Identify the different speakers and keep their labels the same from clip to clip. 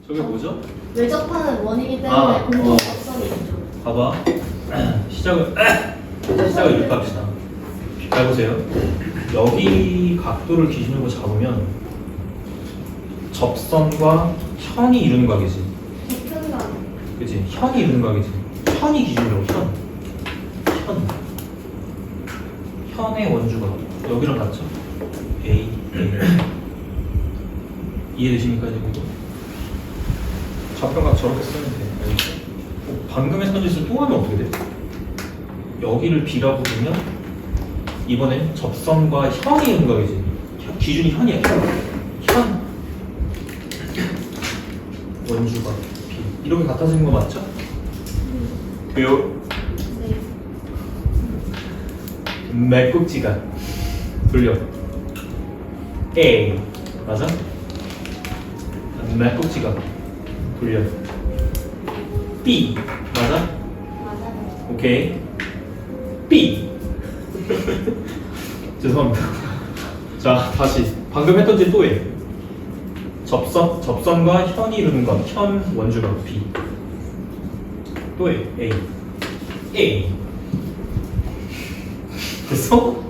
Speaker 1: 저게 뭐죠?
Speaker 2: 외접하는 원이기 때문에 공통 접선이 있죠.
Speaker 1: 봐봐. 시작을 이렇게 합시다. 잘 보세요. 여기 각도를 기준으로 잡으면 접선과 현이 이루는 각이지.
Speaker 2: 접근감.
Speaker 1: 그치? 현이 이루는 각이지. 현이 기준으로 현의 원주가 여기랑 같죠? A. 이해되십니까 지금? 좌표각 저렇게 쓰면 돼. 알겠지? 방금 했던 짓을 또 하면 어떻게 돼? 여기를 B라고 보면 이번엔 접선과 현이 이루는 각이지. 기준이 현이야. 현. 원주가 B. 이렇게 같아지는 거 맞죠? 돼요?
Speaker 2: 네.
Speaker 1: 맥꼭지가 돌려. A. 맞아? 맥꼭지가 돌려. B. 맞아?
Speaker 2: 맞아요.
Speaker 1: 오케이. B. 죄송합니다. 자, 다시. 방금 했던 짓 또 해. 접선과 현이 이루는 것. 현 원주가 B. 또 해. A. A. 됐어?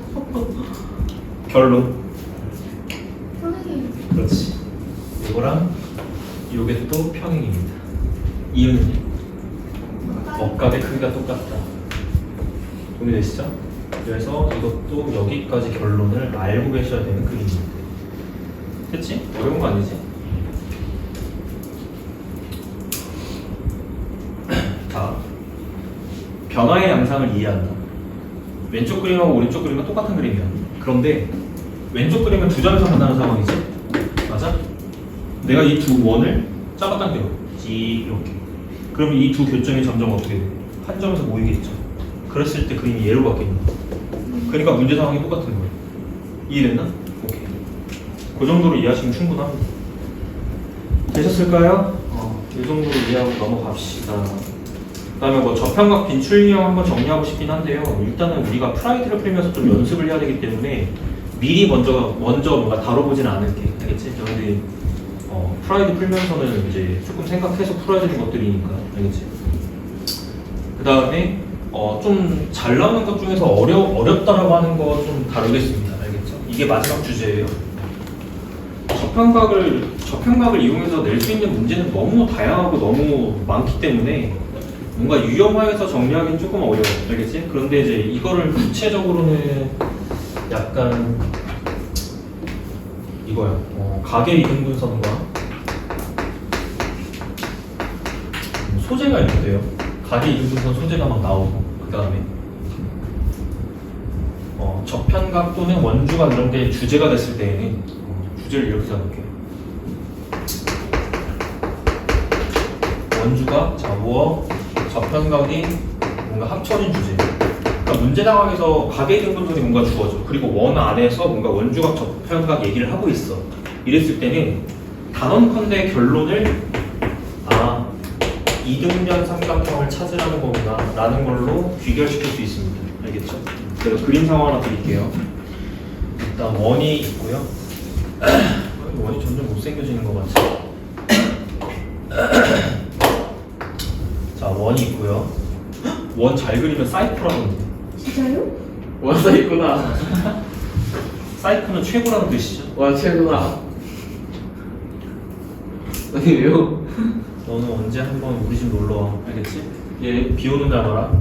Speaker 1: 결론.
Speaker 2: 선생님.
Speaker 1: 그렇지. 이거랑 요게 또 평행입니다. 이유는 억각의 크기가 똑같다. 동의되시죠? 그래서 이것도 여기까지 결론을 알고 계셔야 되는 그림입니다. 됐지? 어려운 거 아니지? 자, 변화의 양상을 이해한다. 왼쪽 그림하고 오른쪽 그림은 똑같은 그림이야. 그런데 왼쪽 그림은 두 점에서 만나는 상황이지? 맞아? 내가 이 두 원을 잡아당겨 이렇게. 그러면 이 두 교점이 점점 어떻게 돼? 한 점에서 모이겠죠. 그랬을 때 그림이 얘로 바뀌는 거야. 그러니까 문제 상황이 똑같은 거야. 이해됐나? 오케이. 그 정도로 이해하시면 충분합니다. 되셨을까요? 이 정도로 이해하고 넘어갑시다. 그 다음에 뭐 저평각 빈출 유형 한번 정리하고 싶긴 한데요. 일단은 우리가 프라이드를 풀면서 좀 연습을 해야 되기 때문에 미리 먼저 뭔가 다뤄보지는 않을게. 알겠지? 근데 프라이드 풀면서는 이제 조금 생각해서 풀어야 되는 것들이니까. 알겠지? 그 다음에 좀 잘 나오는 것 중에서 어렵다라고 하는 거 좀 다루겠습니다. 알겠죠? 이게 마지막 주제예요. 저평각을 이용해서 낼 수 있는 문제는 너무 다양하고 너무 많기 때문에 뭔가 유형화해서 정리하기는 조금 어려워. 알겠지? 그런데 이제 이거를 구체적으로는 약간 이거야. 가계 이등분선과 소재가 있는데요. 가계 이등분선 소재가 막 나오고 그 다음에 저편각 또는 원주각 이런 게 주제가 됐을 때에는 주제를 이렇게 잡을게요. 원주각, 자부어, 저편각이 뭔가 합쳐진 주제. 그러니까 문제 상황에서 가계 등분선이 뭔가 주어져. 그리고 원 안에서 뭔가 원주각, 저편각 얘기를 하고 있어. 이랬을 때는 단언컨대 결론을 이등변 삼각형을 찾으라는 거구나 라는 걸로 귀결시킬 수 있습니다. 알겠죠? 그래서 그림 상황 하나 드릴게요. 일단 원이 있고요. 원이 점점 못생겨지는 것 같아요. 자, 원이 있고요. 원 잘 그리면 사이코라는데.
Speaker 2: 진짜요?
Speaker 3: 와서 있구나.
Speaker 1: 사이코는 최고라는 뜻이죠.
Speaker 3: 와 최고다. 아니 왜요?
Speaker 1: 너는 언제 한번 우리 집 놀러 와. 알겠지?
Speaker 3: 예.
Speaker 1: 비 오는 날 와라.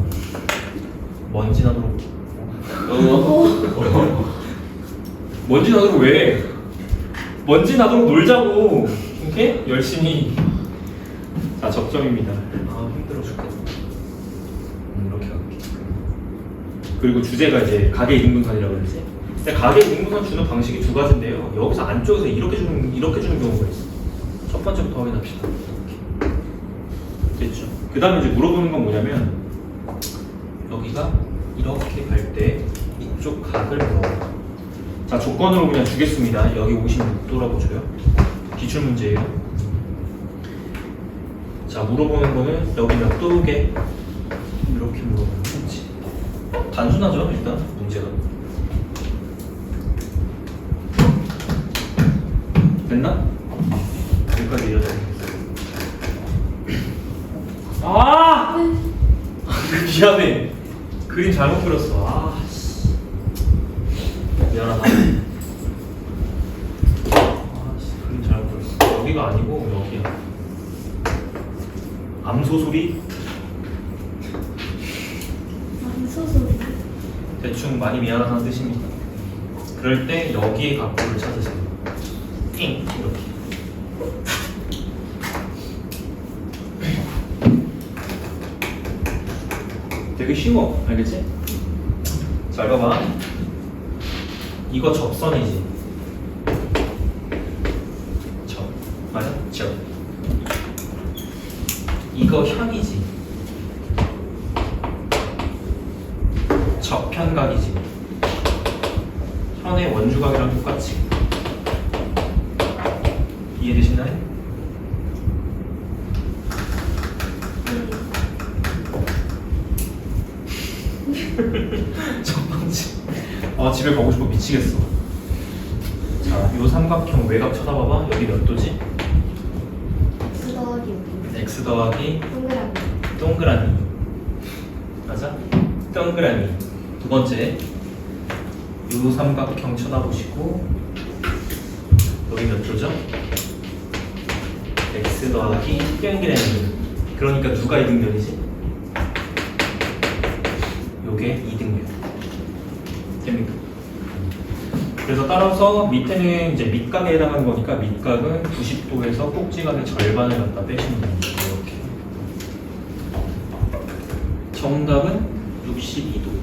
Speaker 1: 먼지 나도록. 먼지 나도록 왜? 먼지 나도록 놀자고. 오케이? 열심히. 자, 적점입니다. 힘들어 죽겠다. 이렇게 할게. 그리고 주제가 이제 가계 이등분선이라고 그러지. 근데 가계 이등분선 주는 방식이 두 가지인데요. 여기서 안쪽에서 이렇게 주는 경우가 있어. 첫 번째부터 확인합시다. 됐죠? 그 다음에 이제 물어보는 건 뭐냐면 여기가 이렇게 갈 때 이쪽 각을 물어봐. 자, 조건으로 그냥 주겠습니다. 여기 56도라고 줘요. 기출문제예요. 자, 물어보는 거는 여기 몇 도게? 이렇게 물어보는 거지. 단순하죠, 일단 문제가. 됐나? 여기까지 이해가 되겠어요. 미안해. 그림 잘못 그렸어. 아, 씨. 미안하다. 아, 씨. 그림 잘못 그렸어. 여기가 아니고 여기야. 암소소리?
Speaker 2: 암소소리.
Speaker 1: 대충 많이 미안하다는 뜻입니다. 그럴 때 여기에 각도를 찾으세요. 띵! 이렇게. 되게 쉬워. 알겠지? 잘 봐봐. 이거 접선이지. 접. 맞아? 접. 이거 현이지. 접현각이지. 현의 원주각이랑 똑같이. 이해되시나요? 첫 번째. 아, 집에 가고 싶어 미치겠어. 자, 요 삼각형 외곽 쳐다봐봐. 여기 몇 도지?
Speaker 2: X 더하기 5.
Speaker 1: x 더하기
Speaker 2: 동그라미.
Speaker 1: 동그라미. 맞아? 동그라미. 두 번째. 요 삼각형 쳐다보시고 여기 몇 도죠? x 더하기 동그라미. 그러니까 누가 이등변이지? 요게 이등변. 됩니까? 그래서 따라서 밑에는 이제 밑각에 해당하는 거니까 밑각은 90도에서 꼭지각의 절반을 갖다 빼시면 됩니다. 이렇게. 정답은 62도.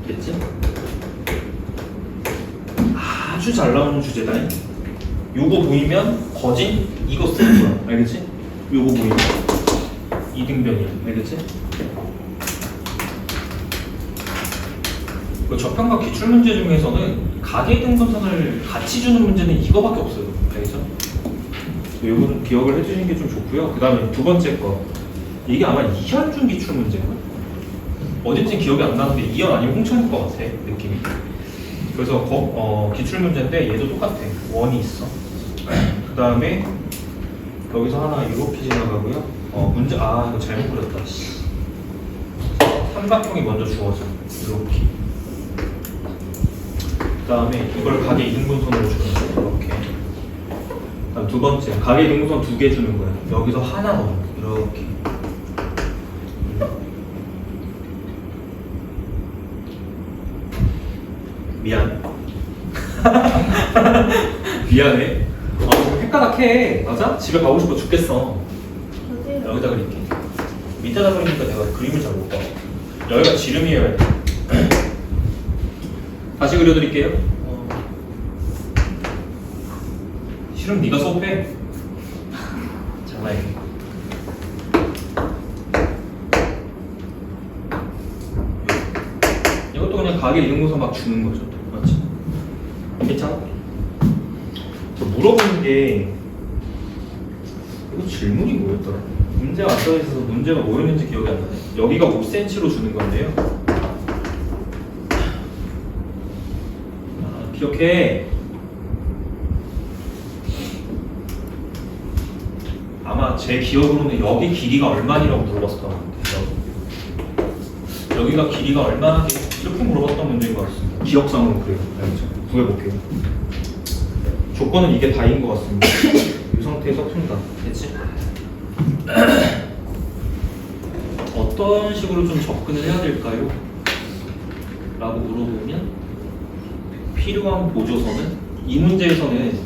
Speaker 1: 됐지? 아주 잘 나오는 주제다. 요거 보이면 거진 이거 쓰는 거야. 알겠지? 요거 보이면 이등변이야. 알겠지? 그 저평가 기출 문제 중에서는 가계 등분선을 같이 주는 문제는 이거밖에 없어요. 알겠죠? 요거는 기억을 해주시는 게 좀 좋고요. 그 다음에 두 번째 거. 이게 아마 이현준 기출 문제인가? 어딘지 기억이 안 나는데 이현 아니면 홍천일 것 같아. 느낌이. 그래서 기출 문제인데 얘도 똑같아. 원이 있어. 그 다음에 여기서 하나 이렇게 지나가고요. 문제 이거 잘못 그렸다. 삼각형이 먼저 주어져. 이렇게. 그 다음에 이걸 가계 이등분선으로 주는 거야. 이렇게. 다음 두 번째 가계 이등분선 2개 주는 거야. 여기서 하나 넣어. 이렇게. 미안. 미안해. 헷갈락해. 맞아? 집에 가고 싶어 죽겠어.
Speaker 2: 어디요?
Speaker 1: 여기다 그릴게. 밑에다 그리니까 내가 그림을 잘 못 봐. 여기가 지름이어야 돼. 다시 그려드릴게요. 실은 네가 수업해. 장난이야. 이것도 그냥 가게 이등분선 막 주는 거죠. 맞지? 괜찮아? 저 물어보는 게 이거 질문이 뭐였더라? 문제가 안 써있어서 문제가 뭐였는지 기억이 안 나네. 여기가 5cm로 주는 건데요. 기억해. 아마 제 기억으로는 여기 길이가 얼마니라고 물어봤었던 것 같아요. 여기가 길이가 얼마나 이렇게 물어봤던 문제인 것 같습니다. 기억상으로 그래요. 알겠죠? 구해볼게요. 조건은 이게 다인 것 같습니다. 이 상태에서 푼다. 됐지? 어떤 식으로 좀 접근을 해야 될까요? 라고 물어보면 필요한 보조선은 이 문제에서는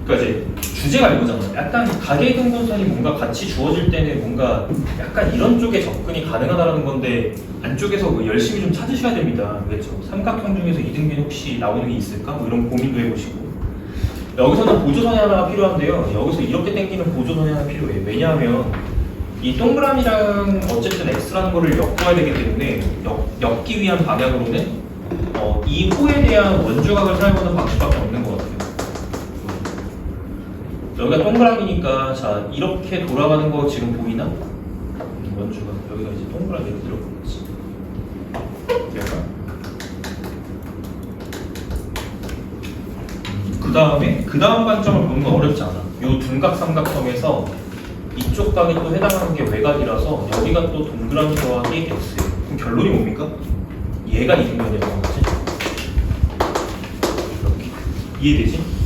Speaker 1: 그러니까 이제 주제가 이거잖아. 약간 가계 등분선이 뭔가 같이 주어질 때는 뭔가 약간 이런 쪽에 접근이 가능하다는 건데 안쪽에서 뭐 열심히 좀 찾으셔야 됩니다. 그렇죠? 삼각형 중에서 이등변이 혹시 나오는 게 있을까? 뭐 이런 고민도 해보시고 여기서는 보조선이 하나가 필요한데요. 여기서 이렇게 당기는 보조선이 하나 필요해요. 왜냐하면 이 동그라미랑 어쨌든 x라는 거를 엮어야 되기 때문에 엮기 위한 방향으로는 이 호에 대한 원주각을 사용하는 방식밖에 없는 것 같아요. 여기가 동그라미니까 자 이렇게 돌아가는 거 지금 보이나? 원주각 여기가 이제 동그라미 이렇게 들어가겠지. 그 다음 관점을 보는 건 어렵지 않아. 요 둔각 삼각형에서 이쪽 각이 또 해당하는 게 외곽이라서 여기가 또 동그라미 더하기 x예요. 그럼 결론이 뭡니까? 얘가 이등변이라는 거지. 이렇게 이해되지?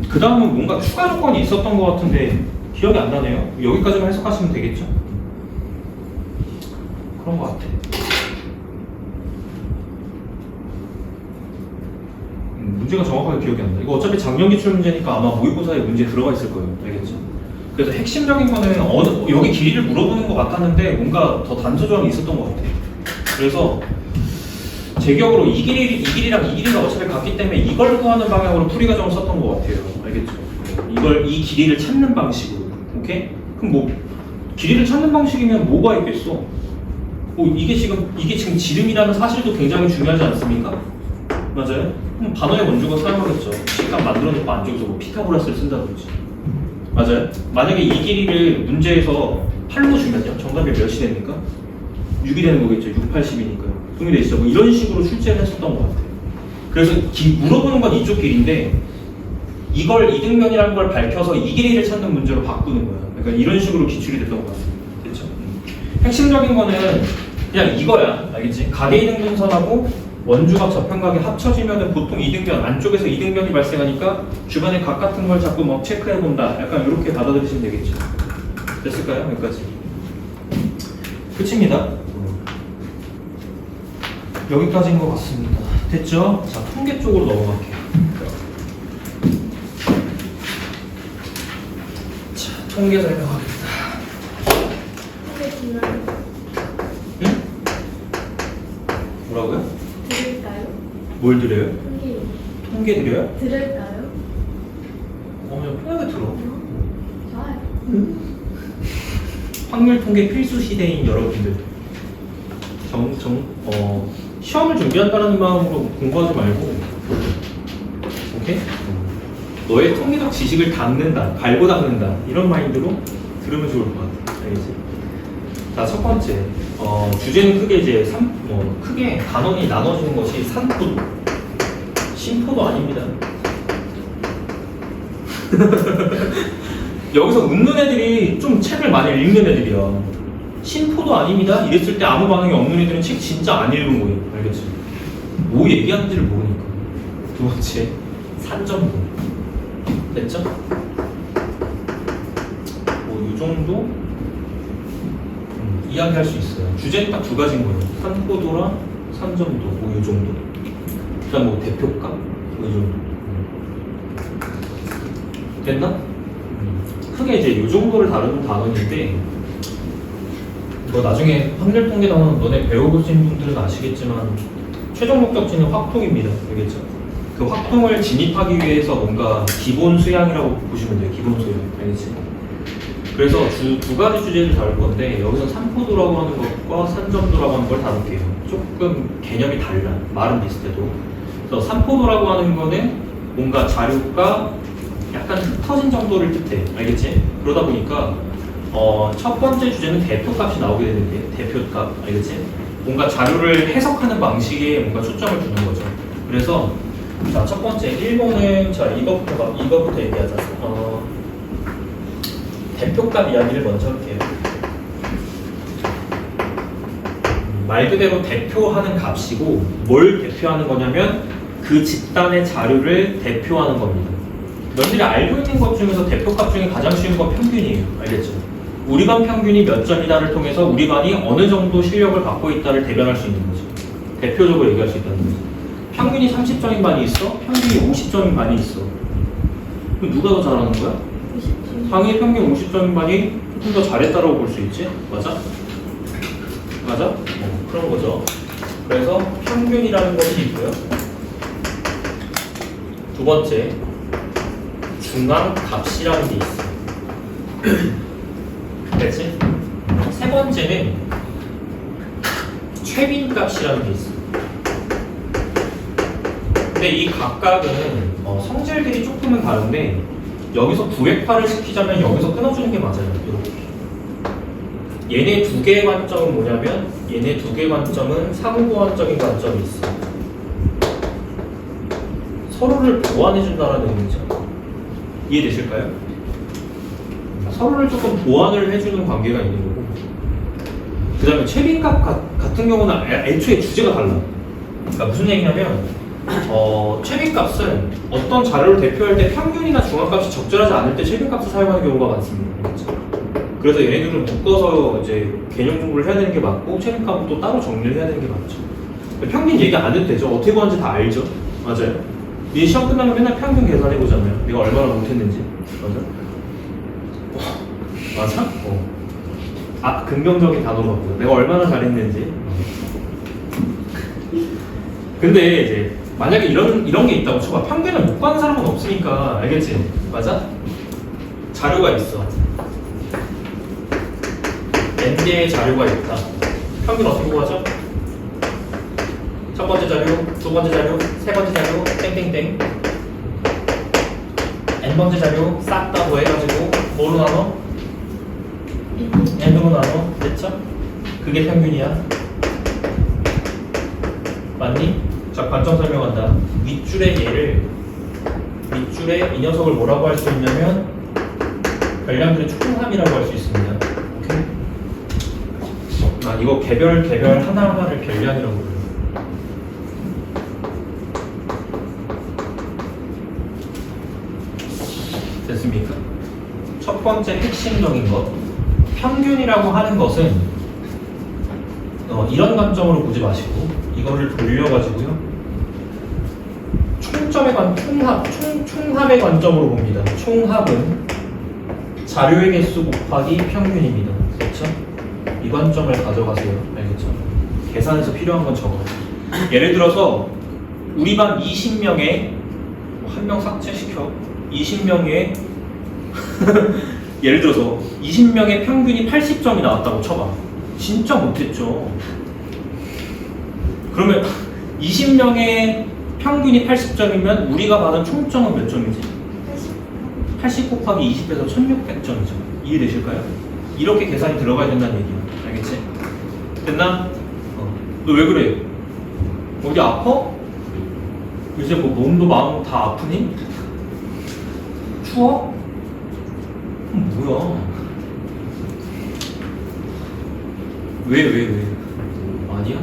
Speaker 1: 그 다음은 뭔가 추가 조건이 있었던 것 같은데 기억이 안 나네요. 여기까지만 해석하시면 되겠죠? 그런 것 같아. 문제가 정확하게 기억이 안 나. 이거 어차피 작년 기출 문제니까 아마 모의고사에 문제 들어가 있을 거예요. 알겠죠? 그래서 핵심적인 거는 여기 길이를 물어보는 것 같았는데 뭔가 더 단서 조항이 있었던 것 같아. 그래서 제 기억으로 이 길이랑 이 길이가 어차피 같기 때문에 이걸 구하는 방향으로 풀이 과정을 썼던 것 같아요. 알겠죠? 이 길이를 찾는 방식으로. 오케이? 그럼 뭐 길이를 찾는 방식이면 뭐가 있겠어? 이게 지금 지름이라는 사실도 굉장히 중요하지 않습니까? 맞아요? 그럼 반원의 원주가 사용하겠죠. 식감 만들어놓고 안쪽에서 뭐 피타고라스를 쓴다든지. 맞아요? 만약에 이 길이를 문제에서 8로 주면요? 정답이 몇이 됩니까? 6이 되는 거겠죠. 6, 80이니까요. 동의되시죠? 뭐 이런 식으로 출제를 했었던 것 같아요. 그래서 물어보는 건 이쪽 길인데 이걸 이등변이라는 걸 밝혀서 이 길이를 찾는 문제로 바꾸는 거예요. 그러니까 이런 식으로 기출이 됐던 것 같습니다. 됐죠? 핵심적인 거는 그냥 이거야. 알겠지? 가계 이등분선하고 원주각 저편각이 합쳐지면 보통 이등변, 안쪽에서 이등변이 발생하니까 주변에 각 같은 걸 자꾸 뭐 체크해본다. 약간 이렇게 받아들이시면 되겠죠. 됐을까요? 여기까지. 끝입니다. 여기까지인 것 같습니다. 됐죠? 자, 통계 쪽으로 넘어갈게요. 자, 통계 설명하겠습니다.
Speaker 2: 통계 주나요?
Speaker 1: 응? 뭐라고요?
Speaker 2: 드릴까요?
Speaker 1: 뭘 드려요?
Speaker 2: 통계
Speaker 1: 통계 드려요?
Speaker 2: 드릴까요?
Speaker 1: 그냥 편하게 들어.
Speaker 2: 좋아요.
Speaker 1: 확률 통계 필수 시대인 여러분들. 시험을 준비한다는 마음으로 공부하지 말고, 오케이? 너의 통계적 지식을 닦는다, 갈고 닦는다, 이런 마인드로 들으면 좋을 것 같아. 알겠지? 자, 첫 번째. 주제는 크게 이제 크게 단원이 나눠지는 것이 산포도. 심포도 아닙니다. 여기서 웃는 애들이 좀 책을 많이 읽는 애들이야. 심포도 아닙니다. 이랬을 때 아무 반응이 없는 애들은 책 진짜 안 읽은 거예요. 알겠지? 뭐 얘기하는지를 모르니까. 두 번째, 산점도. 됐죠? 뭐 이 정도 이야기할 수 있어요. 주제는 딱 두 가지인 거예요. 산포도랑 산점도. 뭐 이 정도. 그다음 뭐 대표값. 뭐 이 정도. 됐나? 크게 이제 이 정도를 다루는 단원인데. 뭐 나중에 확률 통계 단원 너네 배워보신 분들은 아시겠지만 최종 목적지는 확통입니다. 알겠죠? 그 확통을 진입하기 위해서 뭔가 기본 수양이라고 보시면 돼요. 기본 수양. 알겠지? 그래서 두 가지 주제를 다룰 건데 여기서 산포도라고 하는 것과 산점도라고 하는 걸 다룰게요. 조금 개념이 달라. 말은 비슷해도. 그래서 산포도라고 하는 거는 뭔가 자료가 약간 흩어진 정도를 뜻해. 알겠지? 그러다 보니까 첫 번째 주제는 대표값이 나오게 되는데 대표값. 알겠지? 뭔가 자료를 해석하는 방식에 뭔가 초점을 두는 거죠. 그래서 자, 첫 번째 1번은 자 이거부터 얘기하자. 대표값 이야기를 먼저 할게요. 말 그대로 대표하는 값이고 뭘 대표하는 거냐면 그 집단의 자료를 대표하는 겁니다. 너희들이 알고 있는 것 중에서 대표값 중에 가장 쉬운 건 평균이에요. 알겠죠? 우리 반 평균이 몇 점이다를 통해서 우리 반이 어느 정도 실력을 갖고 있다를 대변할 수 있는 거죠. 대표적으로 얘기할 수 있다는 거죠. 평균이 30점인 반이 있어? 평균이 50점인 반이 있어. 그럼 누가 더 잘하는 거야?
Speaker 2: 50점.
Speaker 1: 상위 평균 50점인 반이 좀 더 잘했다라고 볼 수 있지? 맞아? 맞아? 그런 거죠. 그래서 평균이라는 것이 있고요. 두 번째, 중앙값이라는 게 있어. 됐지? 세 번째는 최빈값이라는 게 있어. 근데 이 각각은 성질들이 조금은 다른데 여기서 부획화를 시키자면 여기서 끊어주는 게 맞아요. 이렇게. 얘네 두 개의 관점은 뭐냐면 얘네 두 개의 관점은 상보완적인 관점이 있어. 서로를 보완해준다는 의미죠. 이해되실까요? 서로를 조금 보완을 해주는 관계가 있는 거고, 그 다음에 최빈값 같은 경우는 애초에 주제가 달라. 그러니까 무슨 얘기냐면 최빈값은 어떤 자료를 대표할 때 평균이나 중앙값이 적절하지 않을 때 최빈값을 사용하는 경우가 많습니다. 그렇죠? 그래서 얘네들을 묶어서 이제 개념 공부를 해야 되는 게 맞고 최빈값은 또 따로 정리를 해야 되는 게 맞죠. 평균 얘기 안 해도 되죠. 어떻게 구하는지 다 알죠. 맞아요. 이 시험 끝나면 맨날 평균 계산해 보잖아요. 내가 얼마나 못했는지. 맞아? 맞아? 긍정적인 단어로고요. 내가 얼마나 잘했는지. 근데 이제 만약에 이런 게 있다고 쳐봐. 평균을 못 구하는 사람은 없으니까. 알겠지? 맞아? 자료가 있어. n 개의 자료가 있다. 평균 어떻게 구하죠? 첫 번째 자료, 두 번째 자료, 세 번째 자료, 땡땡땡. n 번째 자료 싹 다 더해가지고 뭐로 나눠? n으로 나눠. 됐죠? 그게 평균이야. 맞니? 자, 관점 설명한다. 윗줄의 이 녀석을 뭐라고 할 수 있냐면 별량들의 총합이라고 할 수 있습니다. 오케이? 이거 개별 하나하나를 별량이라고 불러요. 됐습니까? 첫 번째 핵심적인 것, 평균이라고 하는 것은 이런 관점으로 보지 마시고 이거를 돌려가지고요 총합의 관점으로 봅니다. 총합은 자료의 개수 곱하기 평균입니다. 그렇죠? 이 관점을 가져가세요. 알겠죠? 계산에서 필요한 건 저거. 예를 들어서 우리 반 20명에 한 명 삭제시켜. 20명에 예를 들어서 20명의 평균이 80점이 나왔다고 쳐봐. 진짜 못했죠. 그러면 20명의 평균이 80점이면 우리가 받은 총점은 몇 점이지? 80 곱하기 20에서 1600점이죠. 이해되실까요? 이렇게 계산이 들어가야 된다는 얘기야. 알겠지? 됐나? 너 왜 그래? 어디 아파? 이제 뭐 몸도 마음도 다 아프니? 추워? 뭐야? 왜? 아니야?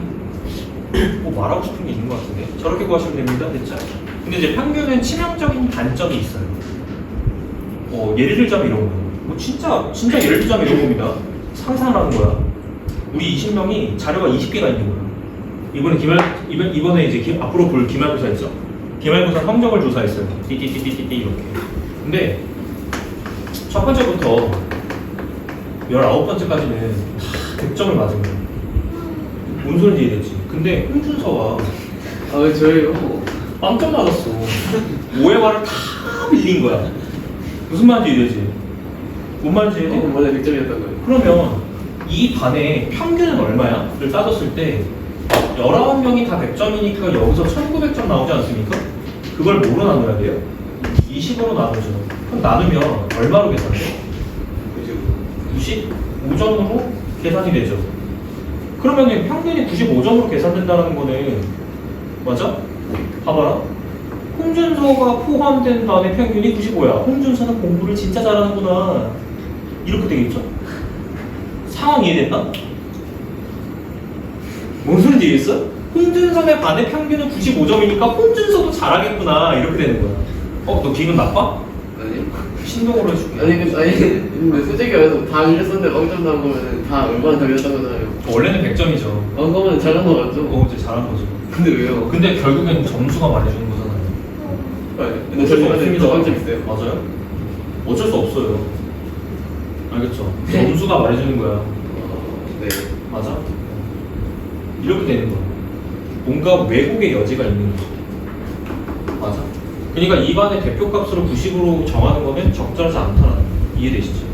Speaker 1: 뭐 말하고 싶은 게 있는 것 같은데? 저렇게 구하시면 됩니다. 됐죠? 근데 이제 평균은 치명적인 단점이 있어요. 예를 들자면 이런 거. 뭐 진짜 예를 들자면 이런 겁니다. 상상을 하는 거야. 우리 20명이 자료가 20개가 있는 거야. 이번에 이제 앞으로 볼 기말고사 있죠? 기말고사 성적을 조사했어요. 띠띠띠띠띠 이렇게. 근데 첫 번째부터 19번째까지는 다 100점을 맞은 거야. 뭔 소리인지 이해되지? 근데 홍준서가
Speaker 3: 왜 저예요?
Speaker 1: 빵점 맞았어. 오해와를 다 밀린 거야. 무슨 말인지 이해되지? 뭔 말인지 이해돼?
Speaker 3: 원래 100점이었던 거예요.
Speaker 1: 그러면 이 반의 평균은 얼마야? 를 따졌을 때 19명이 다 100점이니까 여기서 1900점 나오지 않습니까? 그걸 뭐로 나눠야 돼요? 20으로 나누죠. 그럼 나누면 얼마로 계산해? 95점으로 계산이 되죠. 그러면 평균이 95점으로 계산된다는 거는 맞아? 봐봐라. 홍준서가 포함된 반의 평균이 95야. 홍준서는 공부를 진짜 잘하는구나. 이렇게 되겠죠? 상황 이해됐나? 뭔 소리인지 이해했어? 홍준서의 반의 평균은 95점이니까 홍준서도 잘하겠구나. 이렇게 되는 거야. 너 기분 나빠?
Speaker 3: 아니?
Speaker 1: 신동으로 해줄게.
Speaker 3: 근데 솔직히 말해서 다 밀렸었는데 0점 나온 거면 다 얼마나 더 밀렸던 거잖아요.
Speaker 1: 원래는 100점이죠.
Speaker 3: 그거면 잘한 거 맞죠?
Speaker 1: 이제 잘한 거죠.
Speaker 3: 근데 왜요?
Speaker 1: 근데 결국엔 점수가 말해주는 거잖아요.
Speaker 3: 근데 저희한테 더 0점 있어요.
Speaker 1: 맞아요? 어쩔 수 없어요. 알겠죠? 점수가 말해주는 거야.
Speaker 3: 네.
Speaker 1: 맞아? 이렇게 되는 거야. 뭔가 왜곡의 여지가 있는 거죠. 맞아? 그러니까 입안의 대표값으로 90으로 정하는 거는 적절하지 않다는 거. 이해되시죠?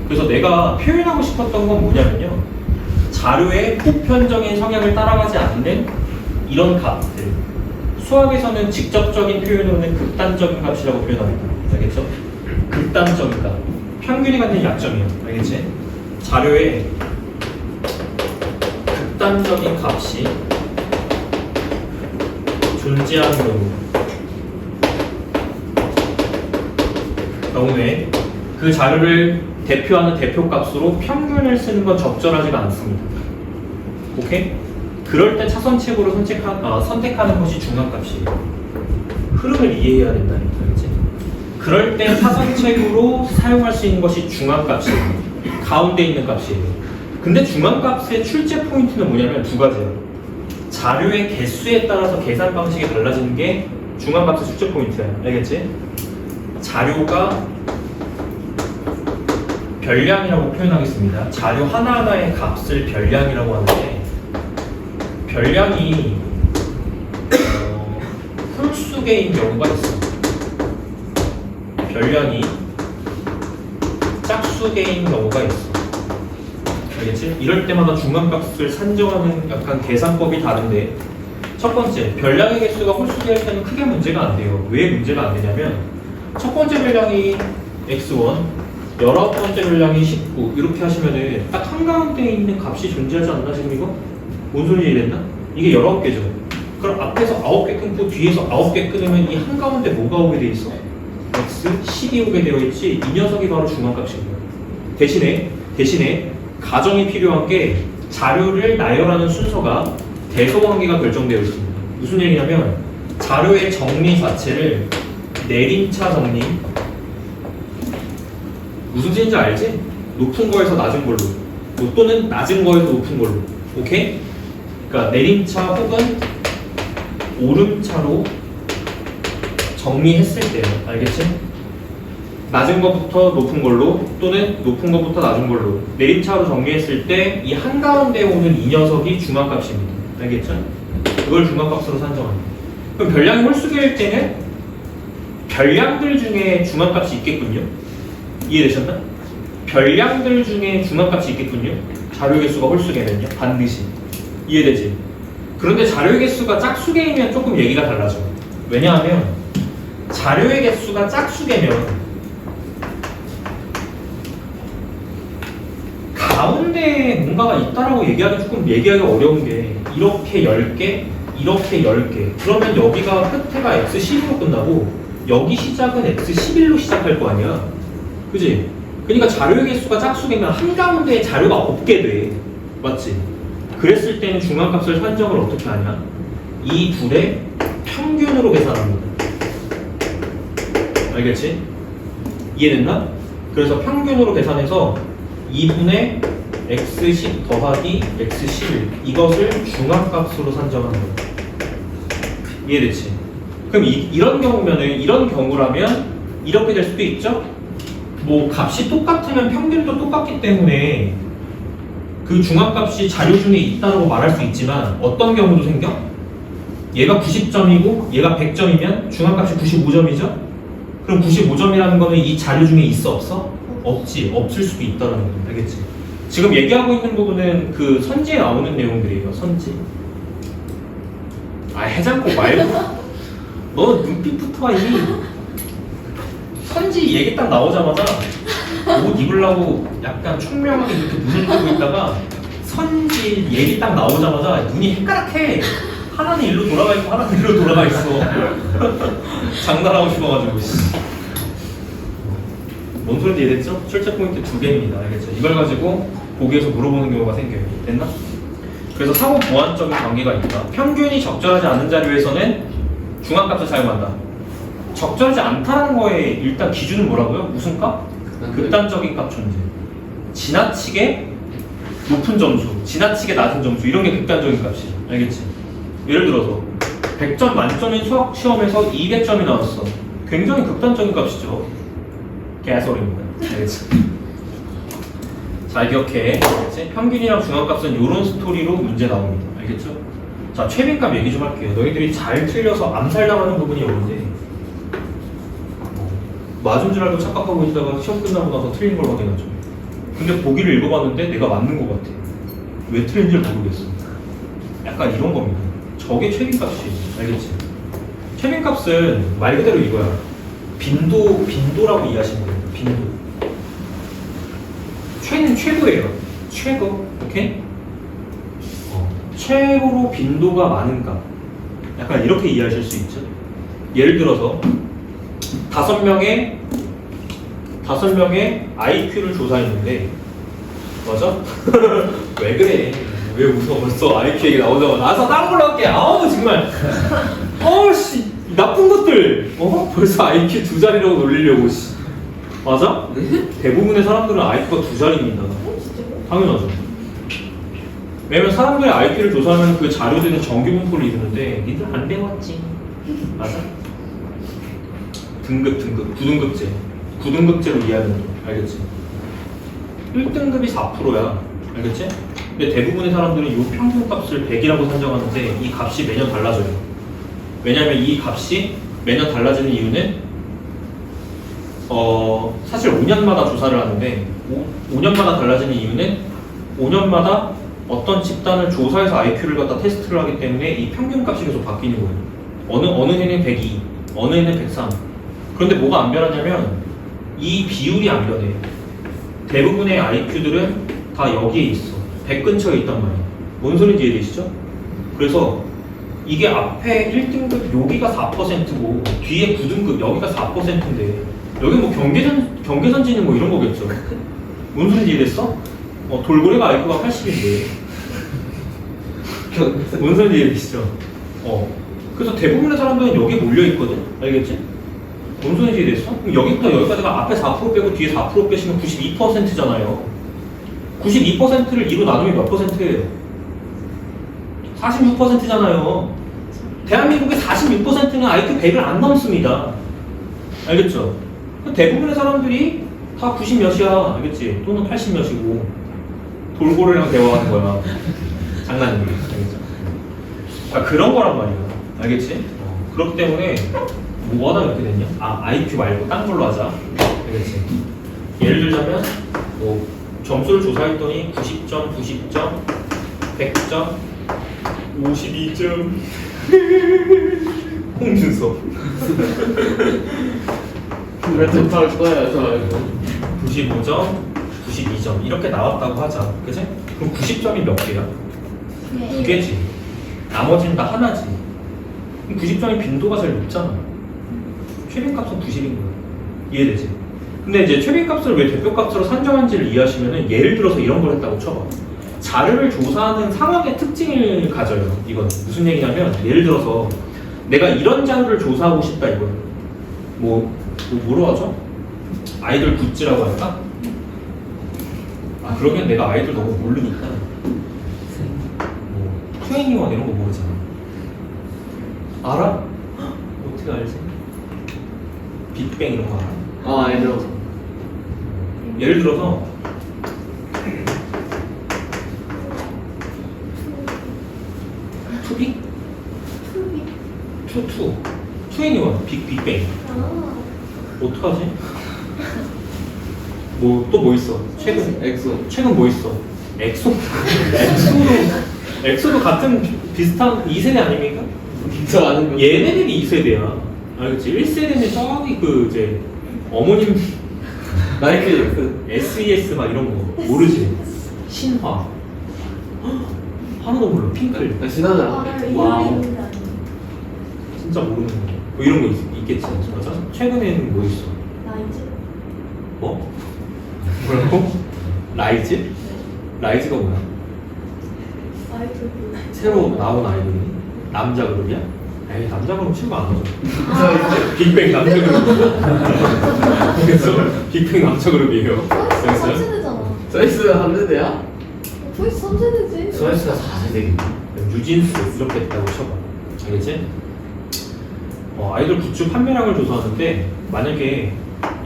Speaker 1: 그래서 내가 표현하고 싶었던 건 뭐냐면요. 자료의 보편적인 성향을 따라가지 않는 이런 값들. 수학에서는 직접적인 표현으로는 극단적인 값이라고 표현합니다. 알겠죠? 극단적인 값. 평균이 갖는 약점이에요. 알겠지? 자료에 극단적인 값이 존재하는 경우에 그 자료를 대표하는 대표값으로 평균을 쓰는 건 적절하지가 않습니다. 오케이? 그럴 때 차선책으로 선택하는 것이 중간값이에요. 흐름을 이해해야 된다니까, 그렇지? 그럴 때 차선책으로 사용할 수 있는 것이 중간값이에요. 가운데 있는 값이에요. 근데 중간값의 출제 포인트는 뭐냐면 두 가지예요. 자료의 개수에 따라서 계산 방식이 달라지는 게 중간값의 출제 포인트야. 알겠지? 자료가 별량이라고 표현하겠습니다. 자료 하나하나의 값을 별량이라고 하는데 별량이 홀수개인 경우가 있어. 별량이 짝수개인 경우가 있어. 알겠지? 이럴 때마다 중간값을 산정하는 약간 계산법이 다른데 첫 번째, 별량의 개수가 홀수개일 때는 크게 문제가 안 돼요. 왜 문제가 안 되냐면 첫 번째 별량이 x1, 19번째 별량이 19 이렇게 하시면은 딱 한가운데에 있는 값이 존재하지 않나 지금 이거? 뭔 소리 이해됐나? 이게 19개죠. 그럼 앞에서 9개 끊고 뒤에서 9개 끊으면 이 한가운데 뭐가 오게 돼 있어? x 10이 오게 되어 있지. 이 녀석이 바로 중간값입니다. 대신에 가정이 필요한 게 자료를 나열하는 순서가 대소관계가 결정되어 있습니다. 무슨 얘기냐면 자료의 정리 자체를 내림차 정리, 무슨 뜻인지 알지? 높은 거에서 낮은 걸로, 또는 낮은 거에서 높은 걸로. 오케이? 그러니까 내림차 혹은 오름차로 정리했을 때요. 알겠지? 낮은 것부터 높은 걸로 또는 높은 것부터 낮은 걸로 내림차로 정리했을 때 이 한가운데에 오는 이 녀석이 중간값입니다. 알겠죠? 그걸 중간값으로 산정합니다. 그럼 별량이 홀수개일 때는 별량들 중에 중간값이 있겠군요. 이해되셨나? 별량들 중에 중간값이 있겠군요. 자료 개수가 홀수개면요. 반드시. 이해되지? 그런데 자료 개수가 짝수개이면 조금 얘기가 달라져. 왜냐하면 자료의 개수가 짝수개면 가운데에 뭔가가 있다라고 조금 얘기하기 어려운 게 이렇게 10개, 이렇게 10개. 그러면 여기가 끝에가 x10으로 끝나고 여기 시작은 x11로 시작할 거 아니야. 그지? 그러니까 자료의 개수가 짝수개면 한가운데에 자료가 없게 돼. 맞지? 그랬을 때는 중간값을 산정을 어떻게 하냐? 이 둘의 평균으로 계산합니다. 알겠지? 이해됐나? 그래서 평균으로 계산해서 2분의 x10 더하기 x11 이것을 중간값으로 산정하는 거예요. 이해됐지? 그럼 이런 경우라면 이렇게 될 수도 있죠? 뭐 값이 똑같으면 평균도 똑같기 때문에 그 중간값이 자료 중에 있다고 말할 수 있지만 어떤 경우도 생겨? 얘가 90점이고 얘가 100점이면 중간값이 95점이죠? 그럼 95점이라는 거는 이 자료 중에 있어 없어? 없지. 없을 수도 있다는 거. 알겠지? 지금 얘기하고 있는 부분은 그 선지에 나오는 내용들이에요. 선지. 해장국 말고 너 눈빛부터 이미 선지 얘기 딱 나오자마자 옷 입으려고 약간 총명하게 이렇게 눈을 뜨고 있다가 선지 얘기 딱 나오자마자 눈이 헷가락해. 하나는 일로 돌아가 있고 하나는 일로 돌아가 있어. 장난하고 싶어가지고. 뭔 소리인지 이해됐죠? 출제 포인트 2개입니다. 알겠죠? 이걸 가지고 보기에서 물어보는 경우가 생겨요. 됐나? 그래서 상호 보완적인 관계가 있다. 평균이 적절하지 않은 자료에서는 중간값을 사용한다. 적절하지 않다는 거에 일단 기준은 뭐라고요? 무슨 값? 극단적인 값 존재. 지나치게 높은 점수, 지나치게 낮은 점수 이런 게 극단적인 값이에요. 알겠지? 예를 들어서 100점 만점인 수학 시험에서 200점이 나왔어. 굉장히 극단적인 값이죠. 개소리입니다. 알겠지? 잘 기억해. 알겠지? 평균이랑 중간값은 이런 스토리로 문제 나옵니다. 알겠죠? 자, 최빈값 얘기 좀 할게요. 너희들이 잘 틀려서 암살당하는 부분이 오는데 맞은 줄 알고 착각하고 있다가 시험 끝나고 나서 틀린 걸 확인하죠. 근데 보기를 읽어봤는데 내가 맞는 것 같아. 왜 틀린지를 모르겠어. 약간 이런 겁니다. 저게 최빈값이에요. 알겠지? 최빈값은 말 그대로 이거야. 빈도라고 이해하시면 돼요. 빈도. 최는 최고예요. 최고. 오케이? 최고로 빈도가 많은가? 약간 이렇게 이해하실 수 있죠. 예를 들어서 5명의 IQ를 조사했는데, 맞아? 왜 그래? 왜 웃어? 벌써 IQ 얘기 나오자마자 나서 다른 걸로 할게. 아우 정말. 어씨 나쁜 것들. 벌써 IQ 2자리라고 놀리려고. 씨. 맞아? 대부분의 사람들은 IQ가 2자리입니다. 당연하죠. 왜냐면 사람들의 IQ를 조사하면 그 자료들은 정규 분포를 이루는데 니들 안 배웠지. 맞아? 등급 9등급제로 이해하는 거 알겠지? 1등급이 4%야 알겠지? 근데 대부분의 사람들은 이 평균값을 100이라고 산정하는데 이 값이 매년 달라져요. 왜냐면 이 값이 매년 달라지는 이유는 사실 5년마다 조사를 하는데 5년마다 달라지는 이유는 5년마다 어떤 집단을 조사해서 IQ를 갖다 테스트를 하기 때문에 이 평균값이 계속 바뀌는 거예요. 어느 해는 102, 어느 해는 103. 그런데 뭐가 안 변하냐면 이 비율이 안 변해. 대부분의 IQ들은 다 여기에 있어. 100 근처에 있단 말이야. 뭔 소리인지 이해되시죠? 그래서 이게 앞에 1등급 여기가 4%고 뒤에 9등급 여기가 4%인데 여기 뭐 경계선진이 뭐 이런 거겠죠. 뭔 소리인지 이해됐어? 돌고래가 IQ가 80인데 뭔 소리인지 이해되시죠? 그래서 대부분의 사람들은 여기 몰려있거든. 알겠지? 뭔 소리인지 이해됐어? 그럼 여기부터 여기까지가 앞에 4% 빼고 뒤에 4% 빼시면 92%잖아요. 92%를 2로 나누면 몇 %예요? 46%잖아요. 대한민국의 46%는 IQ 100을 안 넘습니다. 알겠죠? 대부분의 사람들이 다 90 몇이야. 알겠지? 또는 80 몇이고 돌고래랑 대화하는 거야. 장난입니다. 알겠죠? 그런 거란 말이야. 알겠지? 그렇기 때문에 뭐 하다 이렇게 됐냐? IQ 말고 딴 걸로 하자. 알겠지? 예를 들자면 뭐 점수를 조사했더니 90점, 90점, 100점, 52점. 홍준석.
Speaker 3: 왜 접할 거야, 저 알고.
Speaker 1: 95점, 92점 이렇게 나왔다고 하자. 그치? 그럼 90점이 몇 개야?
Speaker 2: 네.
Speaker 1: 2개지. 나머지는 다 하나지. 그럼 90점이 빈도가 제일 높잖아. 최빈값은 90인 거야. 이해되지? 근데 이제 최빈값을 왜 대표값으로 산정한지를 이해하시면은 예를 들어서 이런 걸 했다고 쳐봐. 자료를 조사하는 상황의 특징을 가져요. 이건 무슨 얘기냐면 예를 들어서 내가 이런 자료를 조사하고 싶다 이거예요. 뭐로 하죠? 아이돌 굿즈라고 할까? 그러면 내가 아이돌 너무 모르니까 투애니원 이런 거 모르잖아. 알아? 어떻게 알지? 빅뱅 이런 거 알아?
Speaker 3: 알죠.
Speaker 1: 예를 들어서 투빅? 투애니원 빅뱅 어떡하지? 또 뭐 있어? 최근 뭐 있어? 엑소도 같은 비슷한 2세대 아닙니까?
Speaker 3: 저 아는 거.
Speaker 1: 얘네들이 2세대야. 알겠지? 1세대는 저기 이제 어머님
Speaker 3: 나이키
Speaker 1: SES 막 이런 거 모르지? 신화 하나도 몰라. 핑클
Speaker 3: 신하잖아.
Speaker 1: 와우. 진짜 모르는 거. 뭐 이런 거 있겠지. 맞아? 최근에는 뭐 있어?
Speaker 2: 라이즈?
Speaker 1: 뭐? 뭐라고? 라이즈? 라이즈가 뭐야?
Speaker 2: 아이돌
Speaker 1: 새로 나온 아이돌이? 남자 그룹이야? 에이 남자 그룹 친구 안 하죠.
Speaker 3: 저
Speaker 1: 빅뱅 남자 그룹. 그래서 빅뱅 남자 그룹이에요.
Speaker 2: 트와이스 3세대잖아.
Speaker 3: 서이스 한 세대야?
Speaker 2: 트와이스 3세대지?
Speaker 3: 서이스가 4세대.
Speaker 1: 유진수 이렇게 했다고 쳐봐. 알겠지? 아이돌 굿즈 판매량을 조사하는데 만약에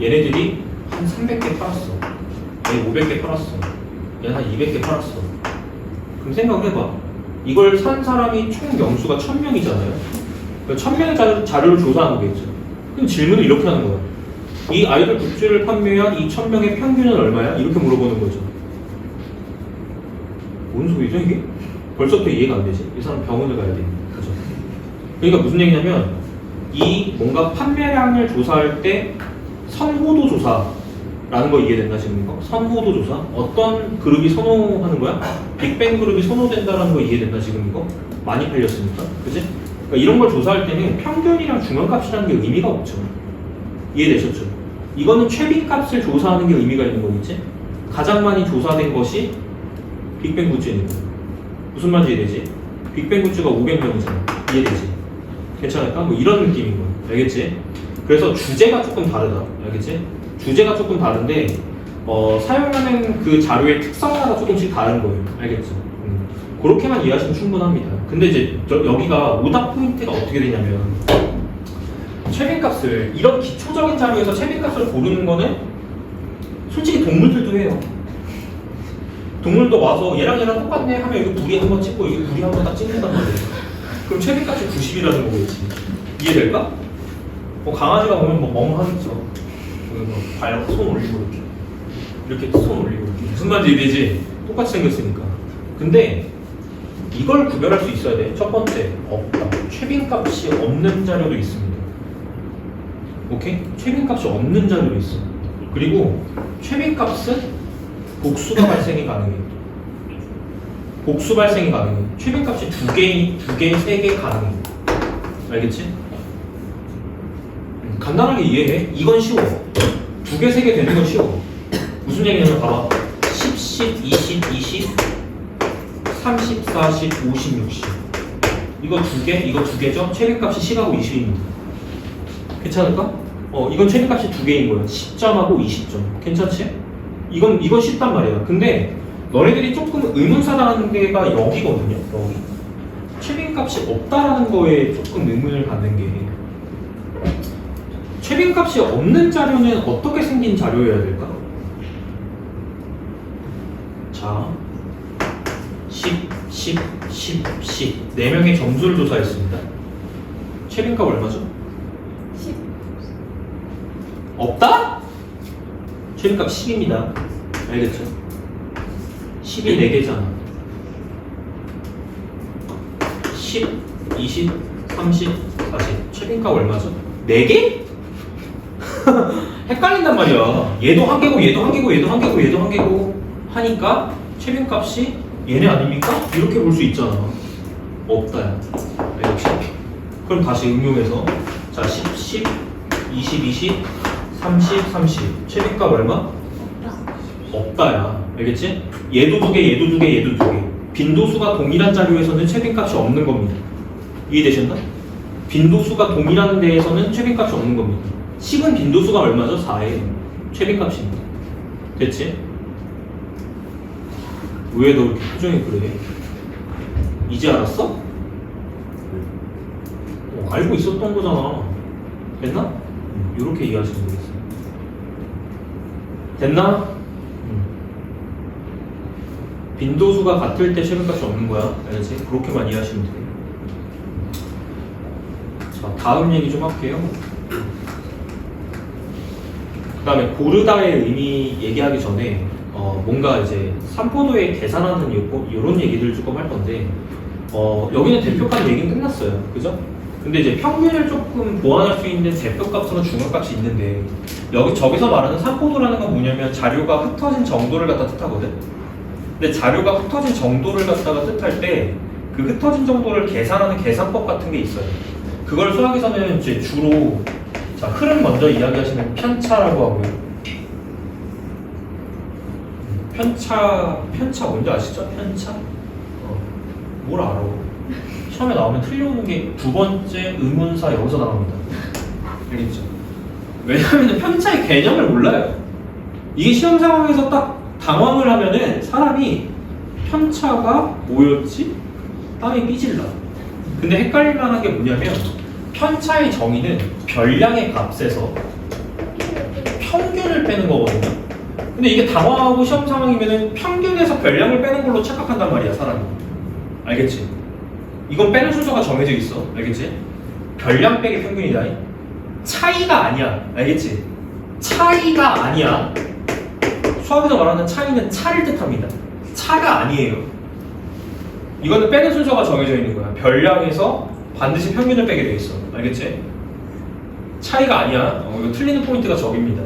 Speaker 1: 얘네들이 한 300개 팔았어. 얘 500개 팔았어. 얘 한 200개 팔았어. 그럼 생각을 해봐. 이걸 산 사람이 총 명수가 1000명이잖아요. 1000명의 자료를 조사하는 거겠죠. 그럼 질문을 이렇게 하는 거야. 이 아이돌 굿즈를 판매한 이 1000명의 평균은 얼마야? 이렇게 물어보는 거죠. 뭔 소리죠 이게? 벌써부터 이해가 안 되지. 이 사람 병원을 가야 돼. 그죠? 그러니까 무슨 얘기냐면 이 뭔가 판매량을 조사할 때 선호도 조사 라는 거 이해된다 지금 이거? 선호도 조사? 어떤 그룹이 선호하는 거야? 빅뱅 그룹이 선호된다라는 거 이해된다 지금 이거? 많이 팔렸으니까 그지? 그러니까 이런 걸 조사할 때는 평균이랑 중간값이라는 게 의미가 없죠. 이해되셨죠? 이거는 최빈값을 조사하는 게 의미가 있는 거겠지? 가장 많이 조사된 것이 빅뱅 굿즈니까 무슨 말인지 이해되지? 빅뱅 굿즈가 500명이잖아. 이해되지? 괜찮을까? 뭐 이런 느낌인 거야. 알겠지? 그래서 주제가 조금 다르다. 알겠지? 주제가 조금 다른데 사용하는 그 자료의 특성마다 조금씩 다른 거예요. 알겠죠? 그렇게만 이해하시면 충분합니다. 근데 이제 여기가 오답 포인트가 어떻게 되냐면 최빈값을 이런 기초적인 자료에서 최빈값을 고르는 거는 솔직히 동물들도 해요. 동물도 와서 얘랑 똑같네 하면 여기 부리 한번 찍고 여기 부리 한번 딱 찍는단 말이에요. 그럼 최빈값이 90이라는 거겠지. 이해될까? 강아지가 보면 뭐 멍하겠죠. 손 올리고 이렇게 손 올리고 이렇게 무슨 말인지 이해되지? 똑같이 생겼으니까. 근데 이걸 구별할 수 있어야 돼. 첫 번째, 없다. 최빈값이 없는 자료도 있습니다. 오케이? 최빈값이 없는 자료도 있어. 그리고 최빈값은 복수가 발생이 가능해. 복수 발생이 가능해. 최빈값이 두 개, 세 개 가능해. 알겠지? 간단하게 이해해. 이건 쉬워. 두 개, 세 개 되는 건 쉬워. 무슨 얘기냐면 봐봐. 10, 10, 20, 20, 30, 40, 50, 60. 이거 두 개, 이거 두 개죠? 최빈값이 10하고 20입니다. 괜찮을까? 이건 최빈값이 두 개인 거야. 10점하고 20점. 괜찮지? 이건 쉽단 말이야. 근데 너네들이 조금 의문사당하는 데가 여기거든요. 여기. 최빈값이 없다라는 거에 조금 의문을 갖는 게 최빈값이 없는 자료는 어떻게 생긴 자료여야 될까? 자, 10, 10, 10, 10 4명의 점수를 조사했습니다. 최빈값 얼마죠?
Speaker 2: 10.
Speaker 1: 없다? 최빈값 10입니다. 알겠죠? 10이 4개잖아. 10, 20, 30, 40 최빈값 얼마죠? 4개? 헷갈린단 말이야. 얘도 한 개고 얘도 한 개고 얘도 한 개고 얘도 한 개고 하니까 최빈값이 얘네 아닙니까? 이렇게 볼 수 있잖아. 없다야. 역시. 그럼 다시 응용해서 자 10, 10, 20, 20, 30, 30 최빈값 얼마?
Speaker 2: 없다.
Speaker 1: 없다야. 알겠지? 얘도 두 개, 얘도 두 개, 얘도 두 개. 빈도수가 동일한 자료에서는 최빈값이 없는 겁니다. 이해되셨나? 빈도수가 동일한 데에서는 최빈값이 없는 겁니다. 10은 빈도수가 얼마죠? 4에 최빈값입니다. 됐지? 왜 너 이렇게 표정이 그래? 이제 알았어? 알고 있었던 거잖아. 됐나? 이렇게 이해하시면 되겠어요. 됐나? 빈도수가 같을 때 최빈값이 없는 거야. 알겠지? 그렇게만 이해하시면 돼요. 자, 다음 얘기 좀 할게요. 그 다음에 고르다의 의미 얘기하기 전에 뭔가 이제 삼포도에 계산하는 이런 얘기들 조금 할 건데 여기는 대표값 얘기는 끝났어요. 그죠? 근데 이제 평균을 조금 보완할 수 있는 대표값으로 중간값이 있는데 저기서 말하는 삼포도라는 건 뭐냐면 자료가 흩어진 정도를 갖다 뜻하거든. 근데 자료가 흩어진 정도를 갖다가 뜻할 때 그 흩어진 정도를 계산하는 계산법 같은 게 있어요. 그걸 수학에서는 이제 주로 자, 흐름 먼저 이야기하시면 편차라고 하고요. 편차 뭔지 아시죠? 편차? 뭘 알아? 처음에 나오면 틀려오는 게 두 번째 의문사 여기서 나옵니다. 알겠죠? 왜냐하면 편차의 개념을 몰라요. 이게 시험 상황에서 딱 당황을 하면은 사람이 편차가 뭐였지? 땀이 삐질라. 근데 헷갈릴 만한 게 뭐냐면 편차의 정의는 별량의 값에서 평균을 빼는 거거든요. 근데 이게 당황하고 시험 상황이면은 평균에서 별량을 빼는 걸로 착각한단 말이야, 사람이. 알겠지? 이건 빼는 순서가 정해져 있어. 알겠지? 별량 빼기 평균이다. 차이가 아니야. 알겠지? 차이가 아니야. 수학에서 말하는 차이는 차를 뜻합니다. 차가 아니에요. 이거는 빼는 순서가 정해져 있는 거야. 별량에서 반드시 평균을 빼게 돼 있어. 알겠지? 차이가 아니야. 이거 틀리는 포인트가 저기입니다.